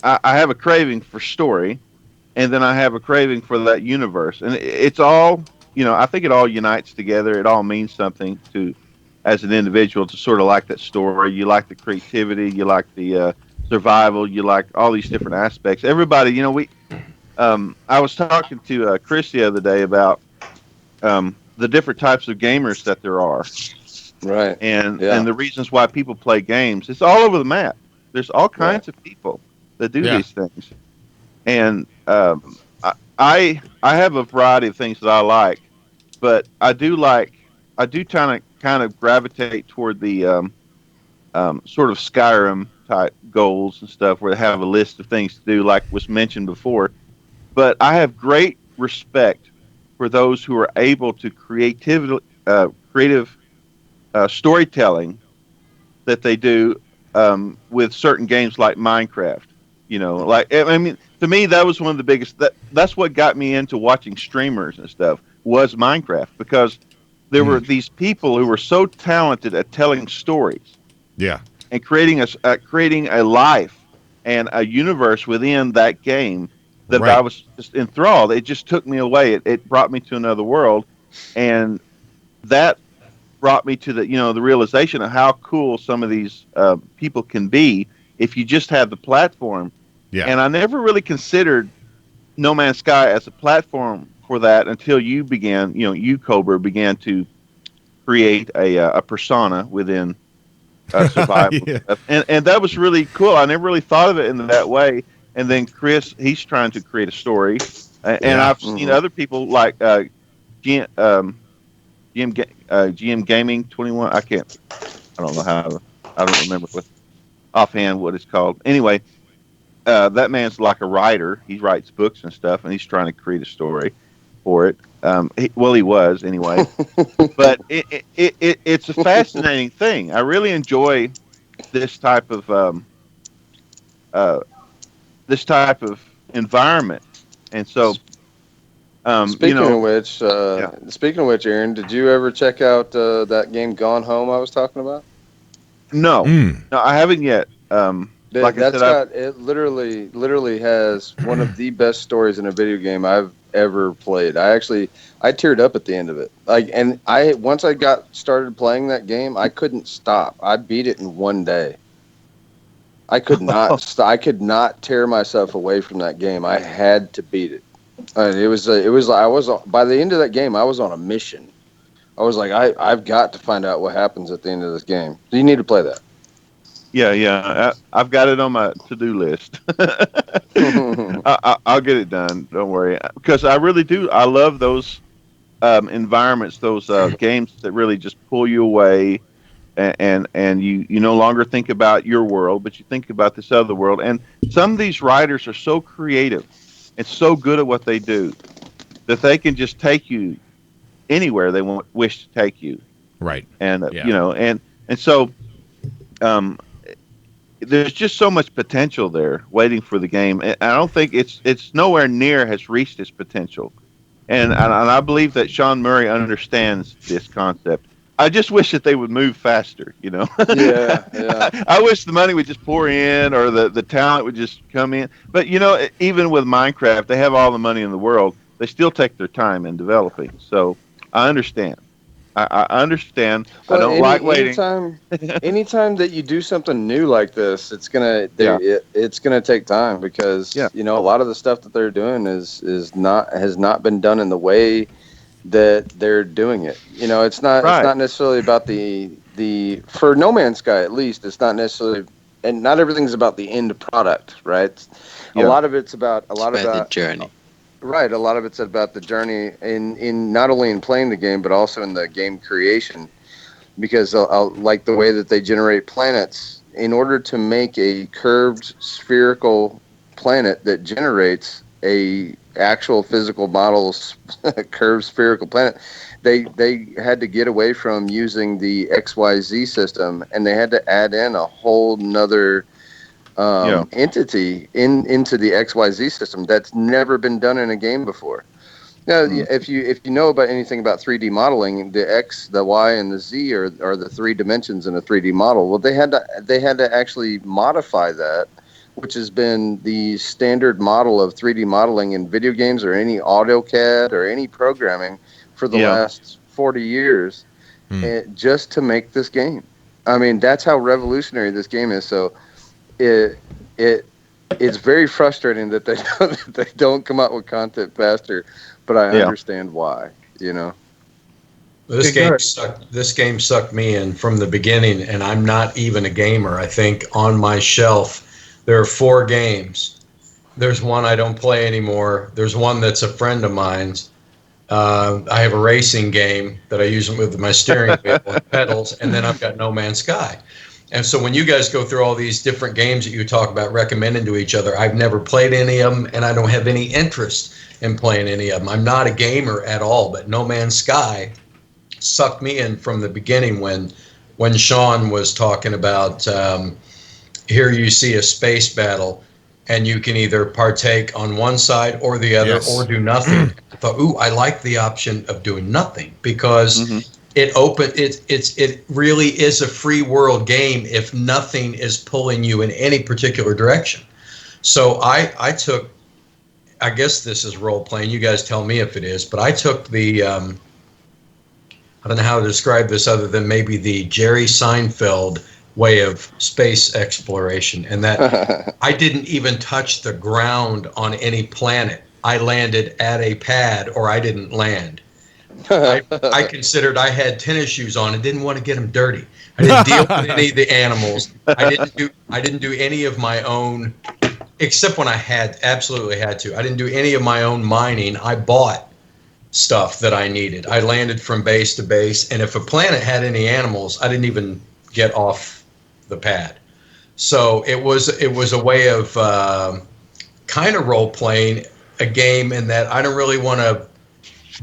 I have a craving for story, and then I have a craving for that universe, and it's all, you know, I think it all unites together. It all means something to, as an individual, to sort of like that story. You like the creativity, you like the survival, you like all these different aspects. Everybody, you know, I was talking to Chris the other day about the different types of gamers that there are, Right. and the reasons why people play games. It's all over the map. There's all kinds of people that do these things, and I have a variety of things that I like, but I do kind of gravitate toward the sort of Skyrim type goals and stuff, where they have a list of things to do, like was mentioned before. But I have great respect for those who are able to creative storytelling that they do with certain games like Minecraft. You know, like, I mean, to me, that was one of the biggest. That's what got me into watching streamers and stuff, was Minecraft, because there were these people who were so talented at telling stories. Yeah. And creating a life and a universe within that game that I was just enthralled. It just took me away. It brought me to another world, and that brought me to the realization of how cool some of these people can be if you just have the platform. Yeah. And I never really considered No Man's Sky as a platform for that until you Cobra began to create a persona within survival. And that was really cool. I never really thought of it in that way. And then Chris, he's trying to create a story, and I've seen other people like GM Gaming 21. I don't remember offhand what it's called. Anyway, that man's like a writer. He writes books and stuff, and he's trying to create a story. for it. He was anyway. But it's a fascinating thing. I really enjoy this type of environment, and so Speaking of which, Aaron, did you ever check out that game Gone Home I was talking about? No, I haven't yet. It literally has one of the best stories in a video game I've ever played. I teared up at the end of it. Once I got started playing that game, I couldn't stop. I beat it in one day. I could not I could not tear myself away from that game. I had to beat it. By the end of that game, I was on a mission. I was like, I've got to find out what happens at the end of this game. So you need to play that. Yeah. I've got it on my to-do list. I'll get it done. Don't worry. Because I really do. I love those environments, those games that really just pull you away, and you no longer think about your world, but you think about this other world. And some of these writers are so creative and so good at what they do that they can just take you anywhere they wish to take you. Right. And and so there's just so much potential there waiting for the game. And I don't think it's nowhere near has reached its potential. And I believe that Sean Murray understands this concept. I just wish that they would move faster, Yeah. I wish the money would just pour in, or the talent would just come in. But, even with Minecraft, they have all the money in the world. They still take their time in developing. So I understand. I understand. Well, I don't like waiting. Anytime that you do something new like this, it's gonna take time, because a lot of the stuff that they're doing has not been done in the way that they're doing it. It's not necessarily about the for No Man's Sky, at least. It's not necessarily, and not everything's about the end product, right? A lot of it's about the journey. Right, a lot of it's about the journey in not only in playing the game, but also in the game creation, because like the way that they generate planets. In order to make a curved spherical planet that generates a actual physical model curved spherical planet, they had to get away from using the XYZ system, and they had to add in a whole nother entity into the XYZ system that's never been done in a game before. Now, if you know about anything about 3D modeling, the X, the Y, and the Z are the three dimensions in a 3D model. Well, they had to actually modify that, which has been the standard model of 3D modeling in video games or any AutoCAD or any programming for the last 40 years, just to make this game. I mean, that's how revolutionary this game is. So it's very frustrating that they don't come out with content faster, but I understand why. This game sucked me in from the beginning, and I'm not even a gamer. I think on my shelf there are 4 games. There's one I don't play anymore. There's one that's a friend of mine's. I have a racing game that I use with my steering wheel and pedals, and then I've got No Man's Sky. And so when you guys go through all these different games that you talk about recommending to each other, I've never played any of them, and I don't have any interest in playing any of them. I'm not a gamer at all, but No Man's Sky sucked me in from the beginning when Sean was talking about here you see a space battle, and you can either partake on one side or the other, or do nothing. I thought, I like the option of doing nothing, because it really is a free world game if nothing is pulling you in any particular direction. So I took, I guess this is role playing, you guys tell me if it is, but I took the I don't know how to describe this other than maybe the Jerry Seinfeld way of space exploration, and that I didn't even touch the ground on any planet. I landed at a pad, or I didn't land. I considered I had tennis shoes on and didn't want to get them dirty. I didn't deal with any of the animals. I didn't do any of my own, except when I absolutely had to. I didn't do any of my own mining. I bought stuff that I needed. I landed from base to base, and if a planet had any animals, I didn't even get off the pad. So it was a way of kind of role playing a game, in that I don't really want to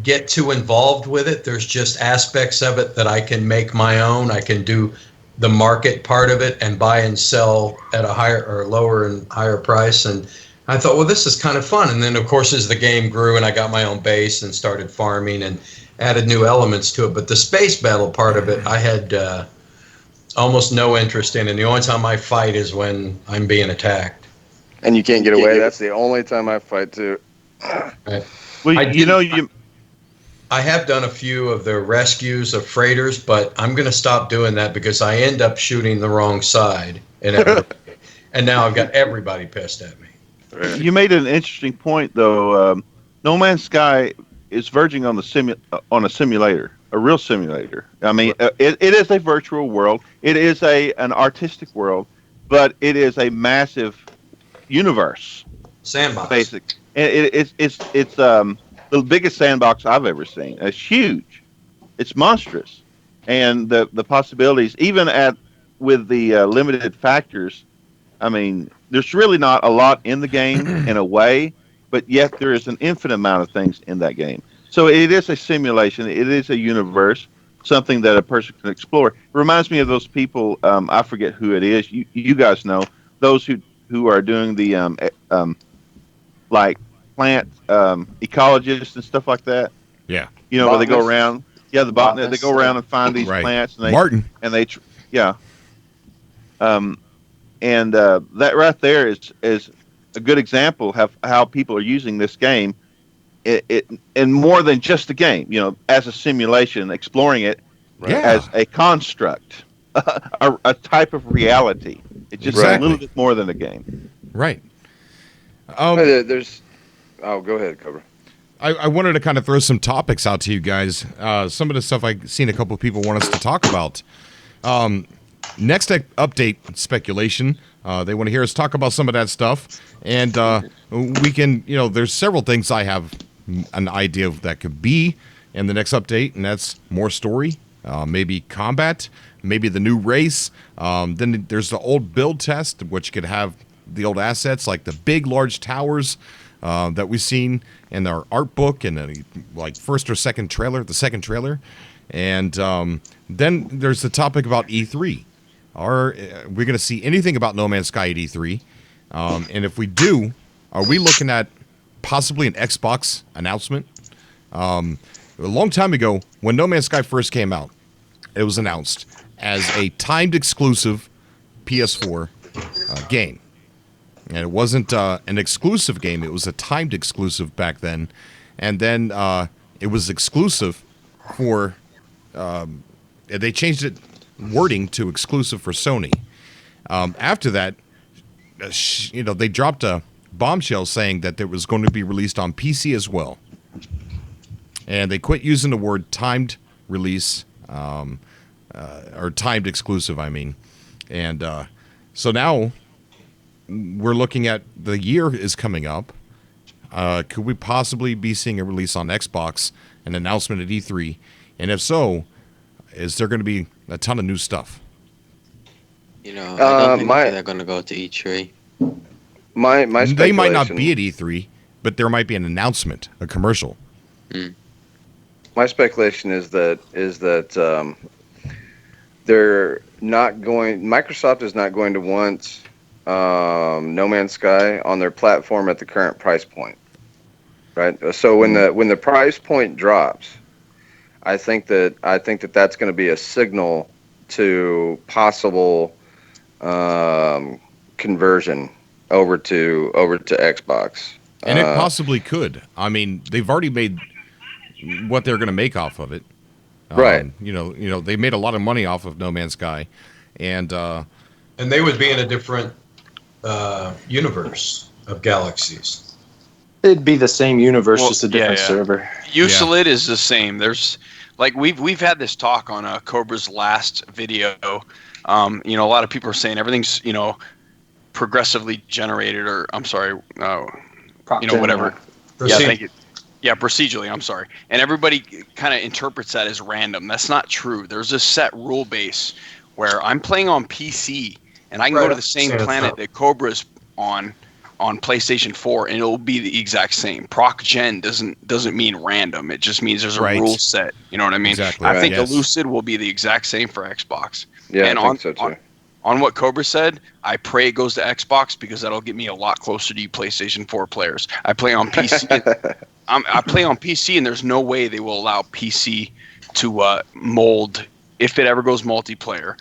get too involved with it. There's just aspects of it that I can make my own. I can do the market part of it and buy and sell at a higher or lower and higher price. And I thought, well, this is kind of fun. And then, of course, as the game grew and I got my own base and started farming and added new elements to it. But the space battle part of it, I had almost no interest in. And the only time I fight is when I'm being attacked. And you can't get away. That's the only time I fight, too. Right. Well, I have done a few of the rescues of freighters, but I'm going to stop doing that because I end up shooting the wrong side, and now I've got everybody pissed at me. You made an interesting point, though. No Man's Sky is verging on on a simulator, a real simulator. I mean, it is a virtual world. It is an artistic world, but it is a massive universe. Sandbox. Basic. It's the biggest sandbox I've ever seen. It's huge. It's monstrous, and the possibilities, even with the limited factors. I mean, there's really not a lot in the game in a way, but yet there is an infinite amount of things in that game. So it is a simulation. It is a universe, something that a person can explore. It reminds me of those people. I forget who it is. You guys know those who are doing the like plant ecologists and stuff like that. Yeah. You know, where they go around. Yeah, the botanists. They go around and find these plants. And Martin. And they, yeah. And that right there is a good example of how people are using this game. And more than just a game, you know, as a simulation, exploring it as a construct, a type of reality. It's just a little bit more than a game. Right. There's. Oh, go ahead, Cobra. I wanted to kind of throw some topics out to you guys. Some of the stuff I've seen a couple of people want us to talk about. Next update, speculation. They want to hear us talk about some of that stuff. And we can, you know, there's several things I have an idea of that could be in the next update, and that's more story, maybe combat, maybe the new race. Then there's the old build test, which could have the old assets like the big, large towers that we've seen in our art book and the first or second trailer, the second trailer. And then there's the topic about E3. Are we going to see anything about No Man's Sky at E3? And if we do, are we looking at possibly an Xbox announcement? A long time ago, when No Man's Sky first came out, it was announced as a timed exclusive PS4 game. And it wasn't an exclusive game. It was a timed exclusive back then. And then it was exclusive for... they changed it wording to exclusive for Sony. After that, you know, they dropped a bombshell saying that it was going to be released on PC as well. And they quit using the word timed release, or timed exclusive, I mean. And so now we're looking at the year is coming up. Could we possibly be seeing a release on Xbox, an announcement at E3? And if so, is there going to be a ton of new stuff? You know, I don't think they're going to go to E3. My they might not be at E3, but there might be an announcement, a commercial. My speculation is that they're not going. Microsoft is not going to want No Man's Sky on their platform at the current price point, right? So when the price point drops, I think that that's going to be a signal to possible conversion over to Xbox. And it possibly could. I mean, they've already made what they're going to make off of it. Right. You know, they made a lot of money off of No Man's Sky, and they would be in a different universe of galaxies. It'd be the same universe, just a different server. Usolid is the same. There's like we've had this talk on Cobra's last video. You know, a lot of people are saying everything's, you know, progressively generated, or I'm sorry, you know, whatever. Yeah, thank you. Yeah, procedurally, I'm sorry. And everybody kind of interprets that as random. That's not true. There's a set rule base where I'm playing on PC and I can go to the same planet that Cobra's on on PlayStation 4, and it'll be the exact same. Proc gen doesn't mean random. It just means there's a rule set. You know what I mean? Exactly. I think Elucid will be the exact same for Xbox. Yeah, and I think so too. On what Cobra said, I pray it goes to Xbox because that'll get me a lot closer to you PlayStation 4 players. I play on PC. I play on PC, and there's no way they will allow PC to mold if it ever goes multiplayer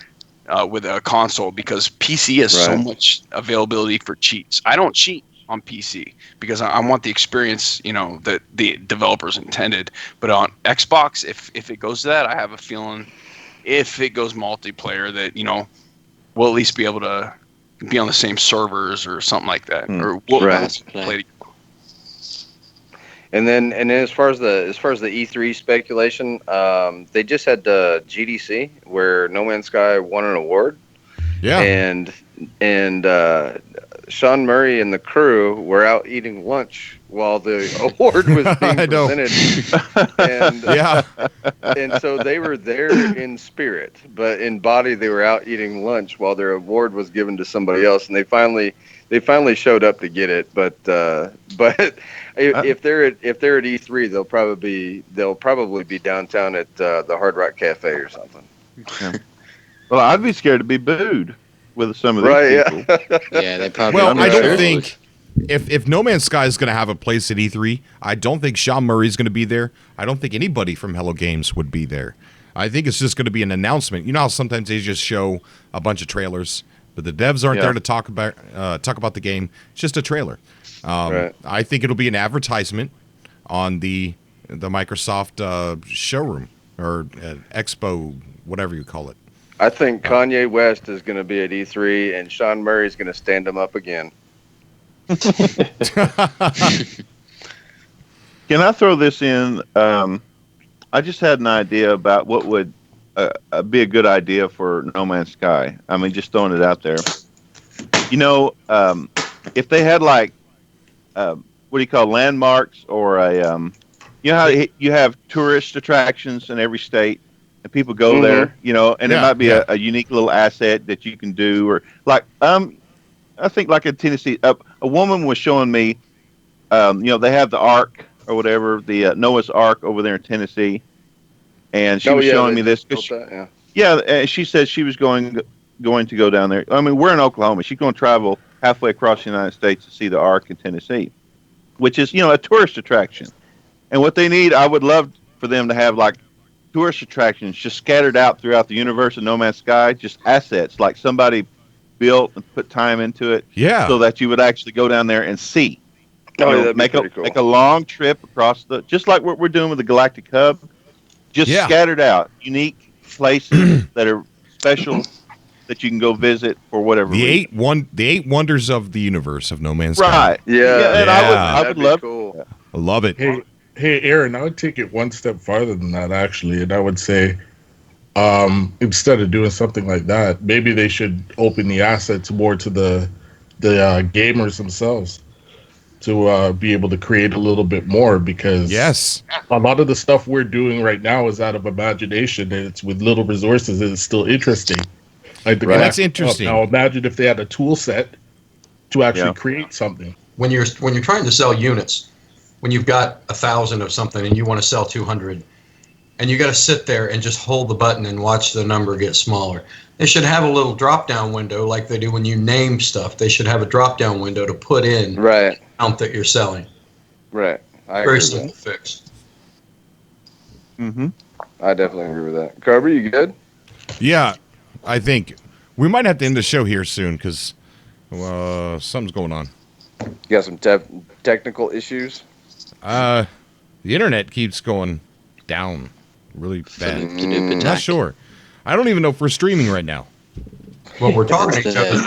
with a console, because PC has so much availability for cheats. I don't cheat on PC because I want the experience, that the developers intended. But on Xbox, if it goes to that, I have a feeling if it goes multiplayer that we'll at least be able to be on the same servers or something like that, or we'll play. And then as far as the E3 speculation, they just had the GDC where No Man's Sky won an award. Yeah. And Sean Murray and the crew were out eating lunch while the award was being presented. And so they were there in spirit, but in body they were out eating lunch while their award was given to somebody else. And they finally showed up to get it, but if they're at E3, they'll probably be downtown at the Hard Rock Cafe or something. Yeah. Well, I'd be scared to be booed with some of these people. Yeah, they probably. Well, I don't think if No Man's Sky is going to have a place at E3, I don't think Sean Murray's going to be there. I don't think anybody from Hello Games would be there. I think it's just going to be an announcement. You know how sometimes they just show a bunch of trailers, but the devs aren't there to talk about the game. It's just a trailer. I think it'll be an advertisement on the Microsoft showroom or expo, whatever you call it. I think Kanye West is going to be at E3, and Sean Murray is going to stand him up again. Can I throw this in? I just had an idea about what would be a good idea for No Man's Sky. I mean, just throwing it out there. If they had like, what do you call landmarks, or how you have tourist attractions in every state, and people go there, and it might be a unique little asset that you can do, or like, I think like in Tennessee, a woman was showing me, they have the Ark or whatever, the Noah's Ark over there in Tennessee, and she was showing me this. And she said she was going to go down there. I mean, we're in Oklahoma. She's going to travel halfway across the United States to see the Ark in Tennessee, which is, a tourist attraction. And what they need, I would love for them to have like tourist attractions just scattered out throughout the universe of No Man's Sky, just assets like somebody built and put time into it, so that you would actually go down there and see. Make a long trip across just like what we're doing with the Galactic Hub, just scattered out, unique places that are special that you can go visit for whatever reason. The 8 wonders of the universe of No Man's Sky. Right. Yeah. And I would love. Cool. I love it. Hey, Aaron, I would take it one step farther than that, actually, and I would say, instead of doing something like that, maybe they should open the assets more to the gamers themselves to be able to create a little bit more, because a lot of the stuff we're doing right now is out of imagination, and it's with little resources, and it's still interesting. That's interesting. Now imagine if they had a tool set to actually create something. When you're trying to sell units, when you've got 1,000 of something and you want to sell 200, and you got to sit there and just hold the button and watch the number get smaller. They should have a little drop-down window like they do when you name stuff. They should have a drop-down window to put in the amount that you're selling. Right. Very simple fix. Mm-hmm. I definitely agree with that. Cobra, you good? Yeah, I think we might have to end the show here soon because something's going on. You got some technical issues? The internet keeps going down really bad. Not sure. I don't even know if we're streaming right now. Well, we're talking to each other.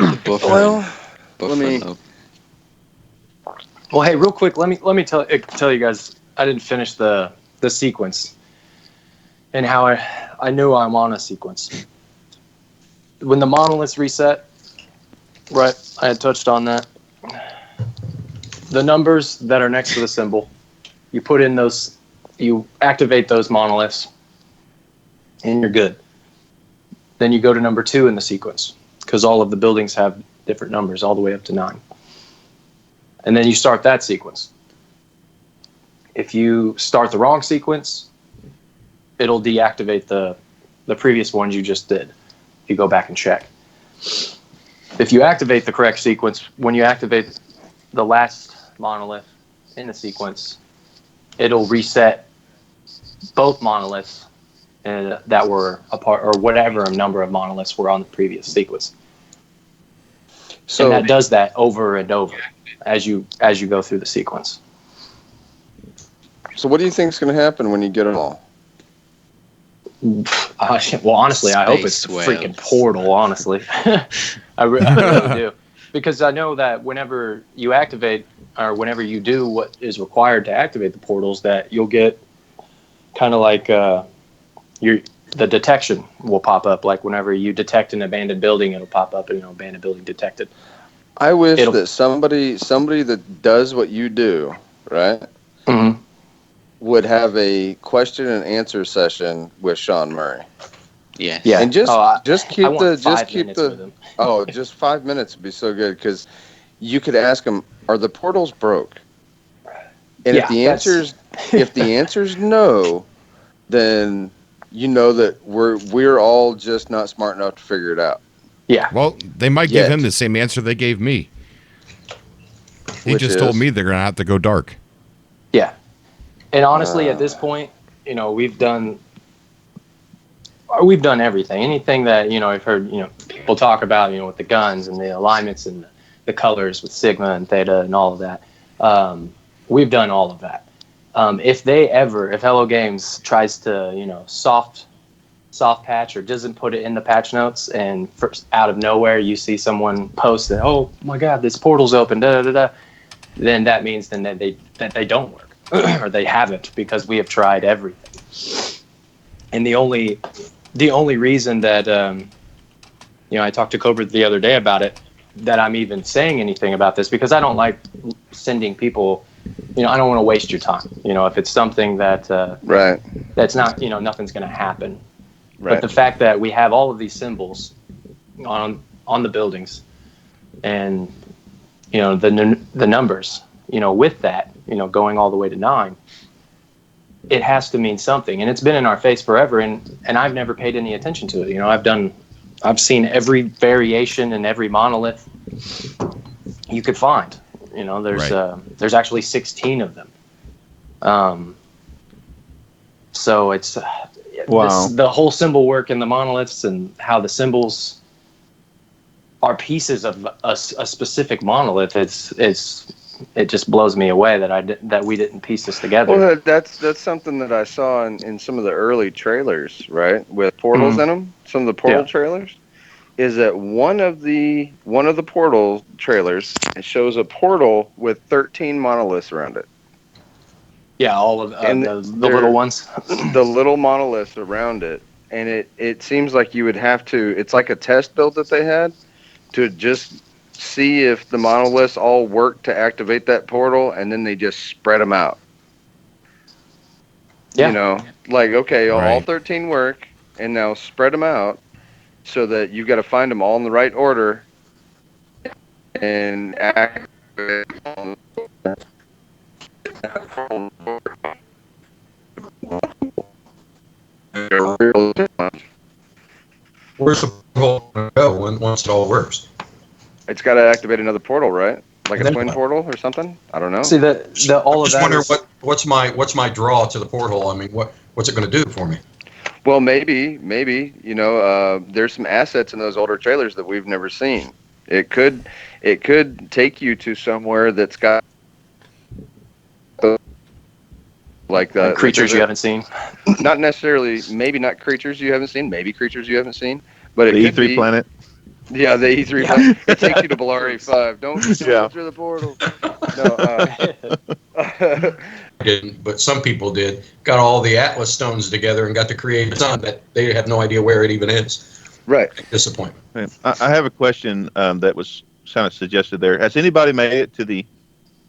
Well, hey, real quick, let me tell you guys. I didn't finish the sequence, and how I knew I'm on a sequence. When the monoliths reset, right? I had touched on that. The numbers that are next to the symbol, you put in those, you activate those monoliths, and you're good. Then you go to number 2 in the sequence, because all of the buildings have different numbers, all the way up to 9. and then you start that sequence. If you start the wrong sequence, it'll deactivate the previous ones you just did. If you go back and check. If you activate the correct sequence, when you activate the last monolith in the sequence, it'll reset both monoliths that were apart, or whatever number of monoliths were on the previous sequence. So, and that does that over and over as you go through the sequence. So what do you think is going to happen when you get them all? Well, honestly, I hope it's a freaking portal, honestly. I really do. Because I know that whenever you activate, or whenever you do what is required to activate the portals, that you'll get kind of like the detection will pop up. Like whenever you detect an abandoned building, it'll pop up, abandoned building detected. I wish that somebody that does what you do, right, mm-hmm. would have a question and answer session with Sean Murray. Yeah. And just keep just 5 minutes would be so good, because you could ask him, are the portals broke? And if the answer's no, then you know that we're all just not smart enough to figure it out. Yeah. Well, they might give him the same answer they gave me. He just told me they're going to have to go dark. Yeah. And honestly, at this point, we've done everything. Anything that, I've heard, people talk about, with the guns and the alignments and the colors with Sigma and Theta and all of that. We've done all of that. If Hello Games tries to, soft patch or doesn't put it in the patch notes, and first out of nowhere you see someone post that, oh my God, this portal's open, then that means that they don't work. Or they haven't, because we have tried everything. And the only reason that I talked to Cobra the other day about it, that I'm even saying anything about this, because I don't like sending people, I don't want to waste your time. If it's something that that's not, nothing's going to happen. Right. But the fact that we have all of these symbols on the buildings, and the numbers, with that, going all the way to 9, it has to mean something. And it's been in our face forever, and I've never paid any attention to it. I've seen every variation and every monolith you could find. There's actually 16 of them. So it's the whole symbol work in the monoliths, and how the symbols are pieces of a specific monolith. It just blows me away that we didn't piece this together. Well, that's something that I saw in some of the early trailers, right, with portals in them. Some of the portal trailers, is that one of the portal trailers, it shows a portal with 13 monoliths around it. Yeah, all of the little ones, the little monoliths around it, and it seems like you would have to. It's like a test build that they had to just see if the monoliths all work to activate that portal, and then they just spread them out. Yeah. All 13 work, and now spread them out so that you've got to find them all in the right order and activate them. Where's the portal going to go once it all works? It's got to activate another portal, right? Like a twin portal or something? I don't know. See, all of that. I just wonder what's my draw to the portal. I mean, what's it going to do for me? Well, maybe there's some assets in those older trailers that we've never seen. It could take you to somewhere that's got creatures you haven't seen. Not necessarily, maybe not creatures you haven't seen, maybe creatures you haven't seen, but the E3 planet. Yeah, the E3 planet. It takes you to Bellari 5. Don't go through the portal. No. But some people did. Got all the Atlas stones together and got to create a sun that they have no idea where it even is. Right. Disappointment. I have a question that was kind of suggested there. Has anybody made it to the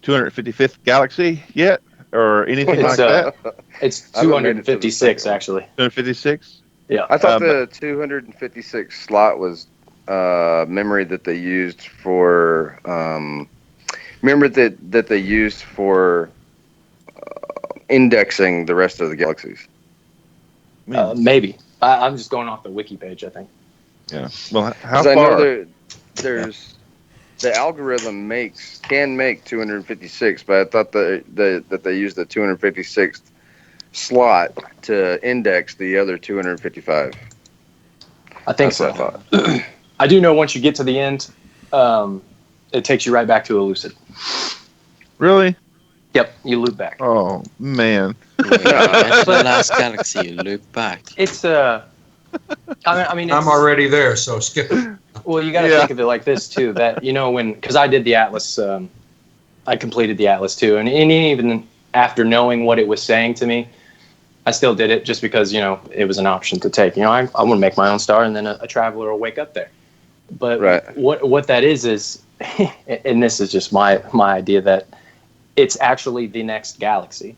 255th galaxy yet, or anything like that? It's 256 actually. 256. Yeah. I thought the 256 slot was memory that they used for Remember that they used for indexing the rest of the galaxies. Maybe. I'm just going off the wiki page, I think. Yeah. Well, how 'Cause I far? know there's the algorithm can make 256, but I thought that they used the 256th slot to index the other 255. I think That's what so. I thought. I do know once you get to the end, it takes you right back to Elucid. Really? Yep, you loop back. Oh man. That's the last galaxy you loop back. It's I mean, I'm already there, so skip it. Well, you got to think of it like this too. That because I did the Atlas, I completed the Atlas too, and even after knowing what it was saying to me, I still did it just because it was an option to take. I want to make my own star, and then a traveler will wake up there. But what that is, and this is just my idea, that it's actually the next galaxy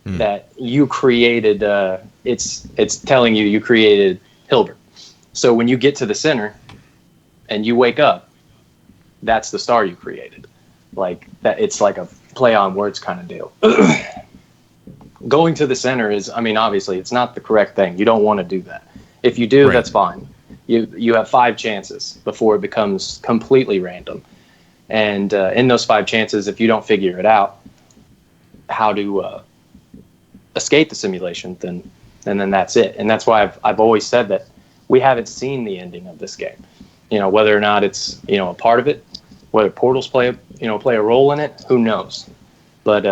that you created. It's telling you created Hilbert. So when you get to the center and you wake up, that's the star you created. Like that, it's like a play on words kind of deal. Going to the center is, obviously it's not the correct thing. You don't want to do that. If you do, that's fine. You have 5 chances before it becomes completely random. And in those 5 chances, if you don't figure it out, how to escape the simulation, then that's it. And that's why I've always said that we haven't seen the ending of this game. Whether or not it's a part of it, whether portals play a role in it, who knows? But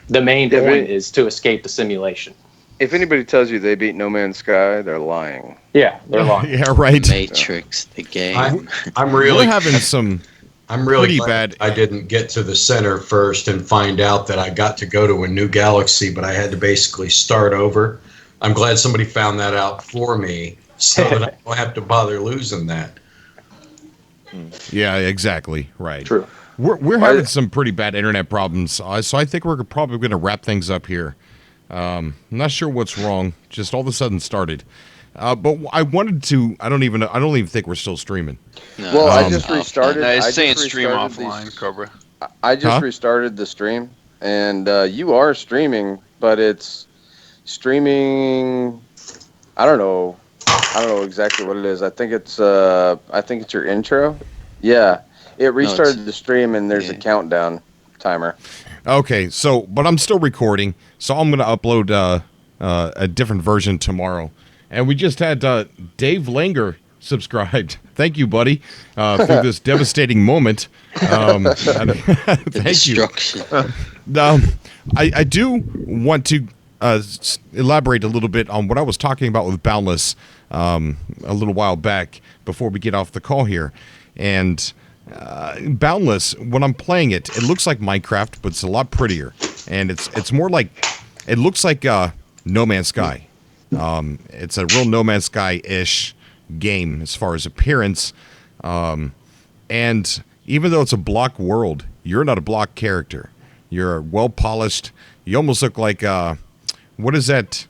the main point is to escape the simulation. If anybody tells you they beat No Man's Sky, they're lying. Yeah, they're lying. Yeah, right. Matrix, the game. I'm really having some. I'm really pretty glad bad. I didn't get to the center first and find out that I got to go to a new galaxy, but I had to basically start over. I'm glad somebody found that out for me so that I don't have to bother losing that. Yeah, exactly. Right. True. We're having some pretty bad internet problems, so I think we're probably going to wrap things up here. I'm not sure what's wrong. Just all of a sudden started. But I wanted to. I don't even think we're still streaming. No, Well, I just restarted. No, it's I saying just stream restarted offline, Cobra. I just restarted the stream, and you are streaming, but it's streaming. I don't know exactly what it is. I think it's your intro. Yeah, it restarted the stream, and there's a countdown timer. Okay, but I'm still recording, so I'm going to upload a different version tomorrow. And we just had Dave Langer subscribed. Thank you, buddy, through this devastating moment. Thank you. I do want to elaborate a little bit on what I was talking about with Boundless a little while back before we get off the call here. And Boundless, when I'm playing it, it looks like Minecraft, but it's a lot prettier. And it's more like, it looks like No Man's Sky. It's a real No Man's Sky-ish game as far as appearance. And even though it's a block world, you're not a block character. You're well-polished. You almost look like, what is that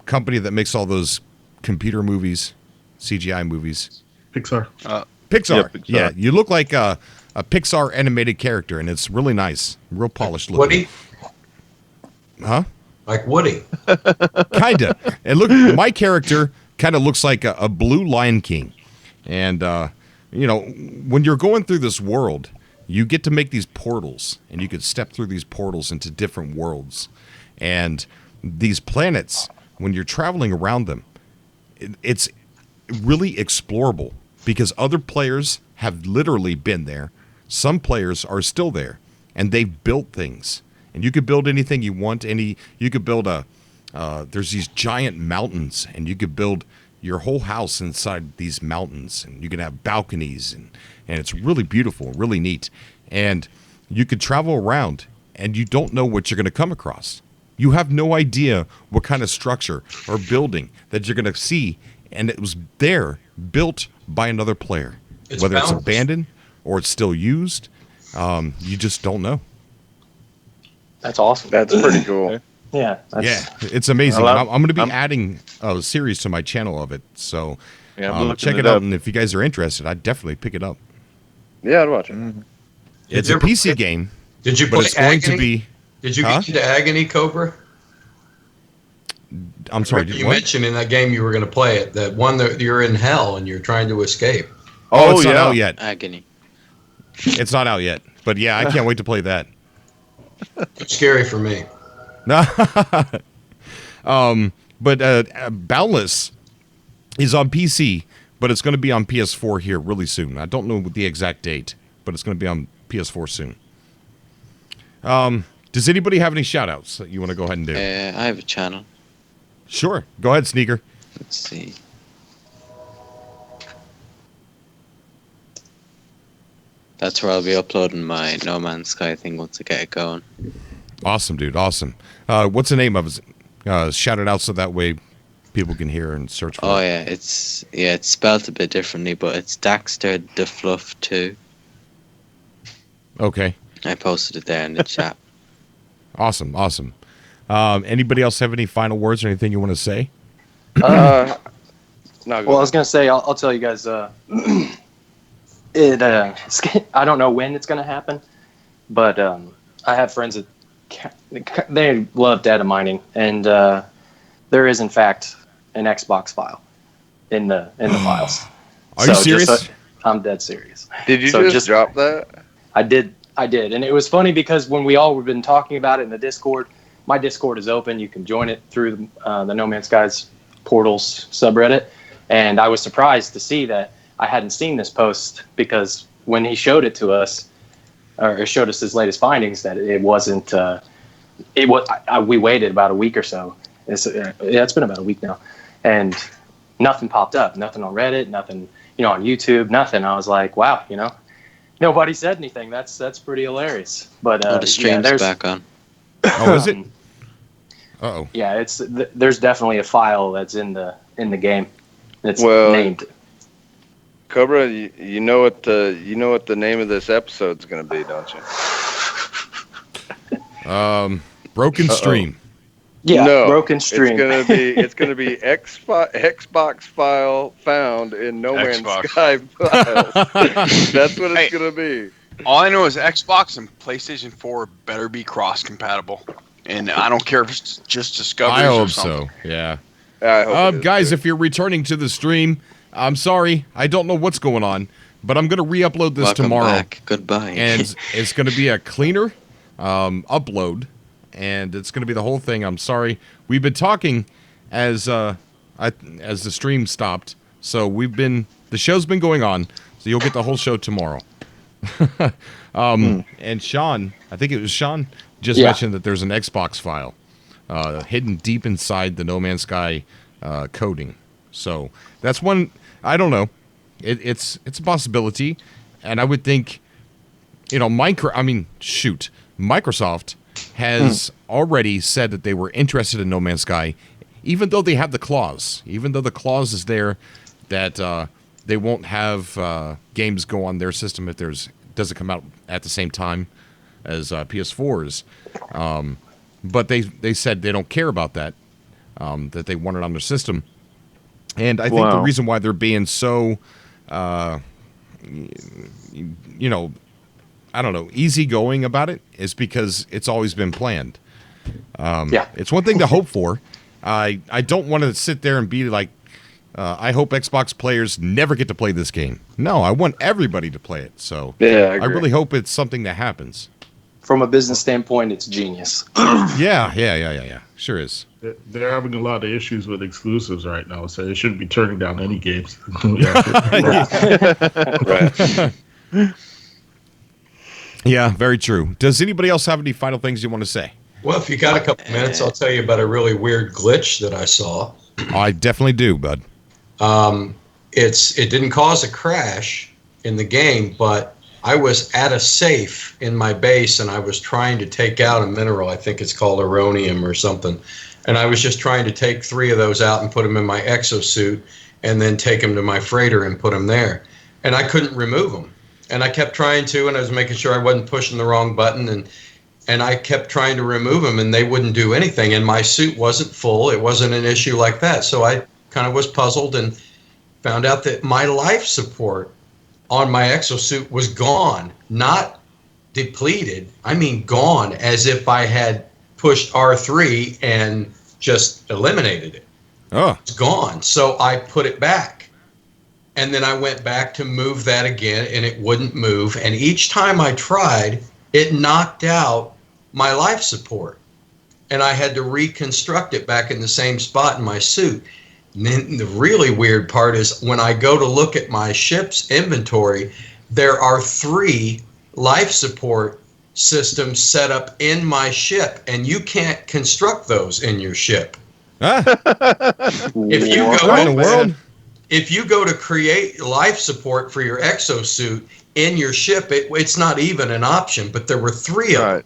company that makes all those computer movies, CGI movies? Pixar. Pixar. Pixar. Yeah, you look like a Pixar animated character, and it's really nice. Real polished looking. Woody? Huh? Like Woody. Kinda. And look, my character kind of looks like a blue Lion King. And, when you're going through this world, you get to make these portals, and you could step through these portals into different worlds. And these planets, when you're traveling around them, it's really explorable because other players have literally been there. Some players are still there, and they've built things. And you could build anything you want. You could build there's these giant mountains, and you could build your whole house inside these mountains, and you can have balconies, and it's really beautiful, really neat. And you could travel around, and you don't know what you're going to come across. You have no idea what kind of structure or building that you're going to see, and it was there, built by another player. Whether it's abandoned or it's still used, you just don't know. That's awesome. That's pretty cool. Yeah. It's amazing. I'm going to be adding a series to my channel of it, so check it out. And if you guys are interested, I'd definitely pick it up. Yeah, I'd watch it. Mm-hmm. It's a PC game. Did you but play it's going Agony? to be? Did you get into Agony, Cobra? I'm sorry. You mentioned in that game you were going to play it, that one that you're in hell and you're trying to escape. Oh, it's not out yet. Agony. It's not out yet. But yeah, I can't wait to play that. It's scary for me. But Boundless is on PC, but it's going to be on PS4 here really soon. I don't know the exact date, but it's going to be on PS4 soon. Does anybody have any shout-outs that you want to go ahead and do? I have a channel. Sure. Go ahead, Sneaker. Let's see. That's where I'll be uploading my No Man's Sky thing once I get it going. Awesome, dude. Awesome. What's the name of it? Shout it out so that way people can hear and search for it. Oh yeah, it's spelled a bit differently, but it's Daxter the Fluff 2. Okay. I posted it there in the chat. Awesome. Anybody else have any final words or anything you want to say? I was gonna say I'll tell you guys. I don't know when it's gonna happen, but I have friends that they love data mining, and there is in fact an Xbox file in the files. Are you serious? I'm dead serious. Did you just drop that? I did, and it was funny because when we all have been talking about it in the Discord, my Discord is open. You can join it through the No Man's Skies Portals subreddit, and I was surprised to see that I hadn't seen this post because when he showed it to us, or showed us his latest findings, that it wasn't. We waited about a week or so. It's been about a week now, and nothing popped up. Nothing on Reddit. Nothing, on YouTube. Nothing. I was like, wow, nobody said anything. That's pretty hilarious. But the stream's back on. Oh, is it? Uh-oh. Yeah, there's definitely a file that's in the game. It's named. Cobra, you know what the name of this episode's going to be, don't you? Broken Stream. Yeah, no, Broken Stream. It's gonna be Xbox file found in No Man's Sky files. That's what it's gonna be. All I know is Xbox and PlayStation 4 better be cross-compatible, and I don't care if it's just Discovery. I hope or something. so. Yeah. I hope guys, if you're returning to the stream, I'm sorry, I don't know what's going on, but I'm gonna re-upload this tomorrow. Back. Goodbye. And it's gonna be a cleaner upload, and it's gonna be the whole thing. I'm sorry. We've been talking as the stream stopped, so the show's been going on, so you'll get the whole show tomorrow. And Sean, I think it was Sean, just mentioned that there's an Xbox file hidden deep inside the No Man's Sky coding. So that's one. I don't know. It's a possibility, and I would think, Microsoft has already said that they were interested in No Man's Sky, even though they have the clause. Even though the clause is there that they won't have games go on their system if doesn't come out at the same time as PS4s. But they said they don't care about that. That they want it on their system. And I think the reason why they're being so, easygoing about it is because it's always been planned. It's one thing to hope for. I don't want to sit there and be like, I hope Xbox players never get to play this game. No, I want everybody to play it. So I really hope it's something that happens. From a business standpoint, it's genius. Yeah. Sure is. They're having a lot of issues with exclusives right now, so they shouldn't be turning down any games. Right. Yeah, very true. Does anybody else have any final things you want to say? Well, if you got a couple minutes, I'll tell you about a really weird glitch that I saw. I definitely do, bud. It didn't cause a crash in the game, but I was at a safe in my base and I was trying to take out a mineral. I think it's called uranium or something. And I was just trying to take 3 of those out and put them in my exosuit and then take them to my freighter and put them there. And I couldn't remove them. And I kept trying to, and I was making sure I wasn't pushing the wrong button. And I kept trying to remove them and they wouldn't do anything. And my suit wasn't full. It wasn't an issue like that. So I kind of was puzzled and found out that my life support on my exosuit was gone, not depleted. I mean, gone, as if I had pushed R3 and just eliminated it. Oh. It's gone. So I put it back. And then I went back to move that again, and it wouldn't move. And each time I tried, it knocked out my life support. And I had to reconstruct it back in the same spot in my suit. And then the really weird part is when I go to look at my ship's inventory, there are 3 life support systems set up in my ship, and you can't construct those in your ship. If you go in the world? If you go to create life support for your exosuit in your ship, it's not even an option, but there were 3 of them.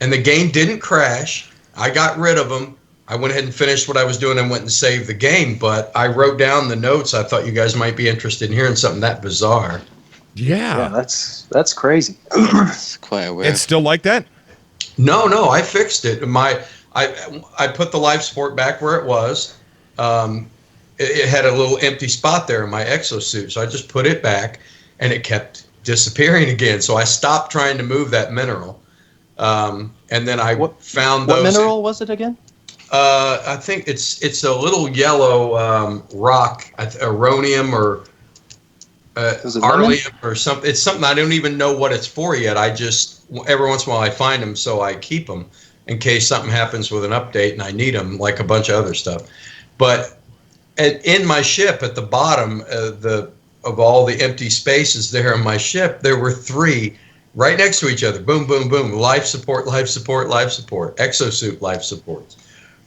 And the game didn't crash. I got rid of them. I went ahead and finished what I was doing and went and saved the game, but I wrote down the notes. I thought you guys might be interested in hearing something that bizarre. Yeah. That's crazy. It's quite weird. It's still like that? No, I fixed it. I put the life support back where it was. It had a little empty spot there in my exosuit, so I just put it back, and it kept disappearing again. So I stopped trying to move that mineral, and then I found those. What mineral was it again? I think it's a little yellow rock, aronium or arlium or something. It's something I don't even know what it's for yet. I just every once in a while I find them, so I keep them in case something happens with an update and I need them, like a bunch of other stuff. But in my ship, at the bottom of all the empty spaces there in my ship, there were 3 right next to each other. Boom, boom, boom. Life support, life support, life support. Exosuit life supports.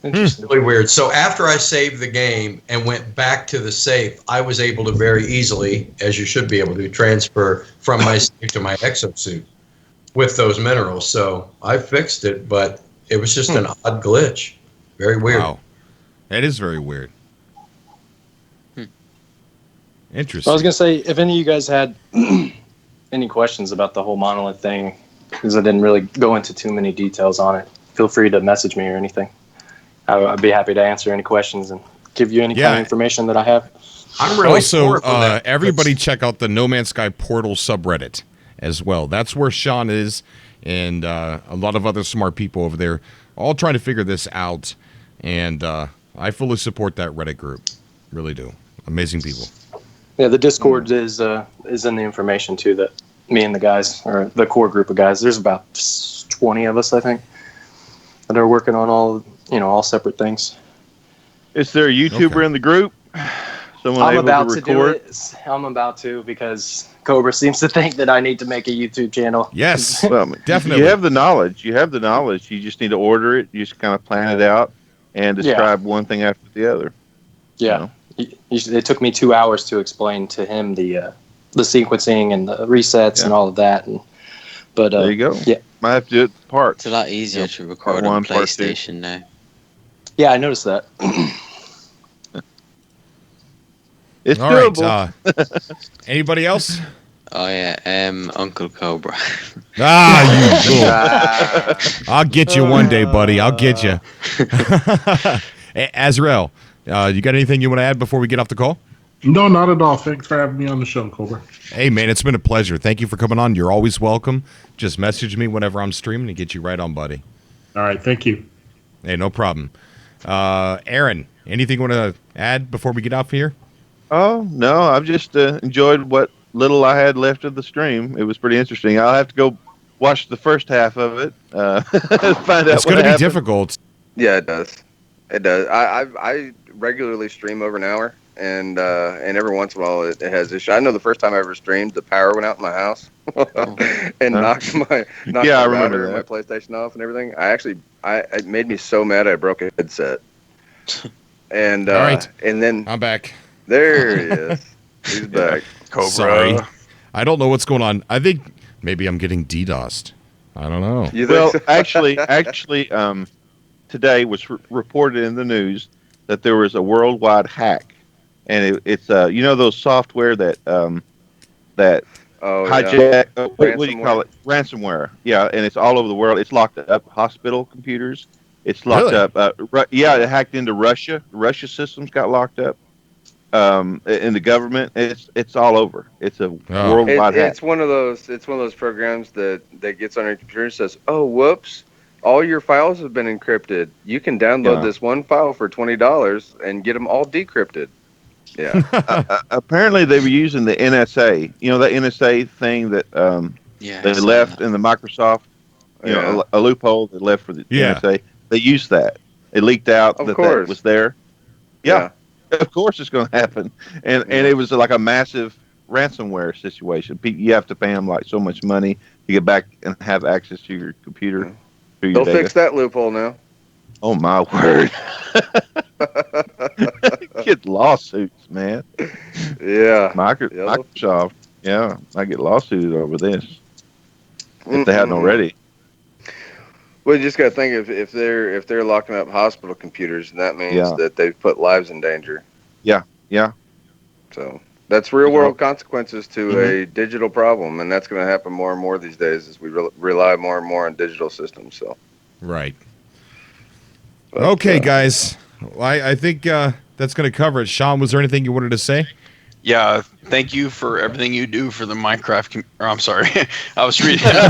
Interesting. Really weird. So after I saved the game and went back to the safe, I was able to very easily, as you should be able to, transfer from my safe to my exosuit with those minerals. So I fixed it, but it was just an odd glitch. Very weird. Wow. That is very weird. Interesting. I was going to say, if any of you guys had any questions about the whole monolith thing, because I didn't really go into too many details on it, feel free to message me or anything. I'd be happy to answer any questions and give you any kind of information that I have. I'm really also, everybody check out the No Man's Sky Portal subreddit as well. That's where Sean is and a lot of other smart people over there all trying to figure this out. And I fully support that Reddit group. Really do. Amazing people. Yeah, the Discord is in the information too that me and the guys, or the core group of guys, there's about 20 of us, I think, that are working on all separate things. Is there a YouTuber in the group? Someone I'm able about to to do record? it. I'm about to, because Cobra seems to think that I need to make a YouTube channel. Yes, Well, definitely. You have the knowledge. You have the knowledge. You just need to order it. You just kind of plan it out and describe one thing after the other. Yeah. It took me 2 hours to explain to him the sequencing and the resets and all of that. But there you go. Yeah. Might have to do it part. It's a lot easier to record Part on 1, part 2. PlayStation now. Yeah, I noticed that. It's all doable. Right. Anybody else? Oh yeah, Uncle Cobra. You fool. I'll get you one day, buddy. I'll get you. Azrael, you got anything you want to add before we get off the call? No, not at all. Thanks for having me on the show, Cobra. Hey, man, it's been a pleasure. Thank you for coming on. You're always welcome. Just message me whenever I'm streaming to get you right on, buddy. All right, thank you. Hey, no problem. Aaron, anything you want to add before we get off here? Oh, no, I've just enjoyed what little I had left of the stream. It was pretty interesting. I'll have to go watch the first half of it. Find out it's going to be difficult. Yeah, it does. It does. I regularly stream over an hour, and every once in a while it has issues. I know the first time I ever streamed, the power went out in my house and knocked my router and my PlayStation off and everything. It made me so mad I broke a headset. And all right, and then I'm back. There he is. He's back. Cobra. Sorry, I don't know what's going on. I think maybe I'm getting DDoSed. I don't know. Well, actually, today was reported in the news that there was a worldwide hack, and it's those software that hijack. What do you call it? Ransomware. Yeah, and it's all over the world. It's locked up hospital computers. It's locked up. It hacked into Russia. Russia systems got locked up. in the government. It's all over. It's a worldwide hack. It's one of those programs that gets on your computer and says, "Oh, whoops! All your files have been encrypted. You can download this one file for $20 and get them all decrypted." Yeah. Apparently, they were using the NSA. You know, that NSA thing that they left in the Microsoft. You know, a loophole they left for the NSA. They used that. It leaked out that was there. Yeah. Of course it's going to happen. And it was like a massive ransomware situation. You have to pay them like so much money to get back and have access to your computer. They'll fix that loophole now. Oh, my word. Get lawsuits, man. Yeah. Microsoft. Yeah. I get lawsuited over this. If they hadn't already. Well, you just got to think if they're locking up hospital computers, that means that they've put lives in danger. Yeah. Yeah. So that's real world consequences to a digital problem, and that's going to happen more and more these days as we rely more and more on digital systems. So. Right. But, okay, guys. Well, I think that's going to cover it. Sean, was there anything you wanted to say? Yeah, thank you for everything you do for the Minecraft. I'm sorry, I was reading. I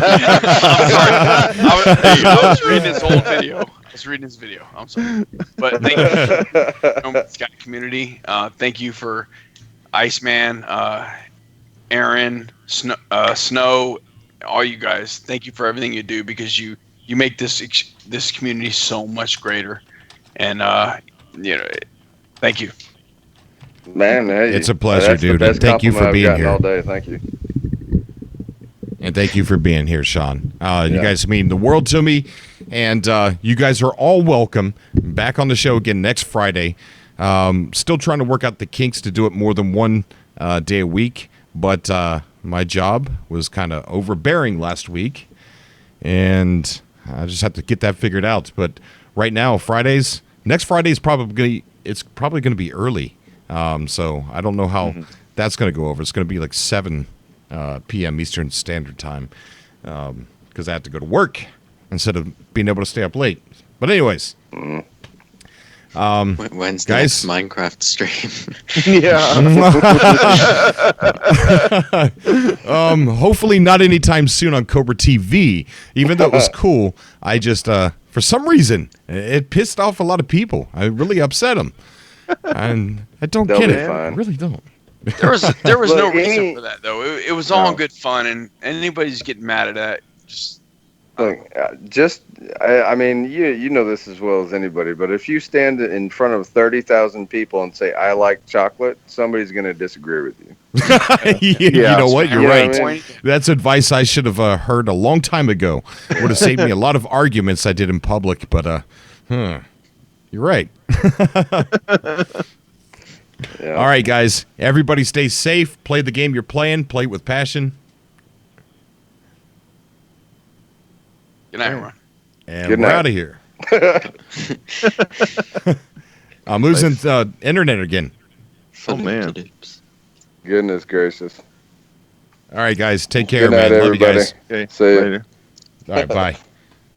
was reading this whole video. I was reading this video. I'm sorry, but thank you for the No Man's Sky community. Thank you for Iceman, Aaron, Snow, all you guys. Thank you for everything you do because you make this community so much greater. And thank you. Man, hey, it's a pleasure, dude. And thank you for being here all day. Thank you. And thank you for being here, Sean. You guys mean the world to me. And you guys are all welcome back on the show again next Friday. Still trying to work out the kinks to do it more than one day a week. But my job was kind of overbearing last week. And I just have to get that figured out. But right now, next Friday is probably going to be early. So I don't know how that's going to go over. It's going to be like 7 p.m. Eastern Standard Time because I have to go to work instead of being able to stay up late. But anyways, when's the next Minecraft stream? Hopefully not anytime soon on CobraTV. Even though it was cool, I just for some reason it pissed off a lot of people. I really upset them. And I don't get it. I really don't. There was no reason for that though. It was all good fun, and anybody's getting mad at that. I mean, you know this as well as anybody. But if you stand in front of 30,000 people and say I like chocolate, somebody's going to disagree with you. You know what? You're right. I mean? That's advice I should have heard a long time ago. Would have saved me a lot of arguments I did in public. But you're right. All right, guys. Everybody stay safe. Play the game you're playing. Play it with passion. Good night, everyone. And we're out of here. I'm losing internet again. Oh, man. Goodness gracious. All right, guys. Take care, Good night, man. everybody. Love you guys. Okay. See you later. All right, bye.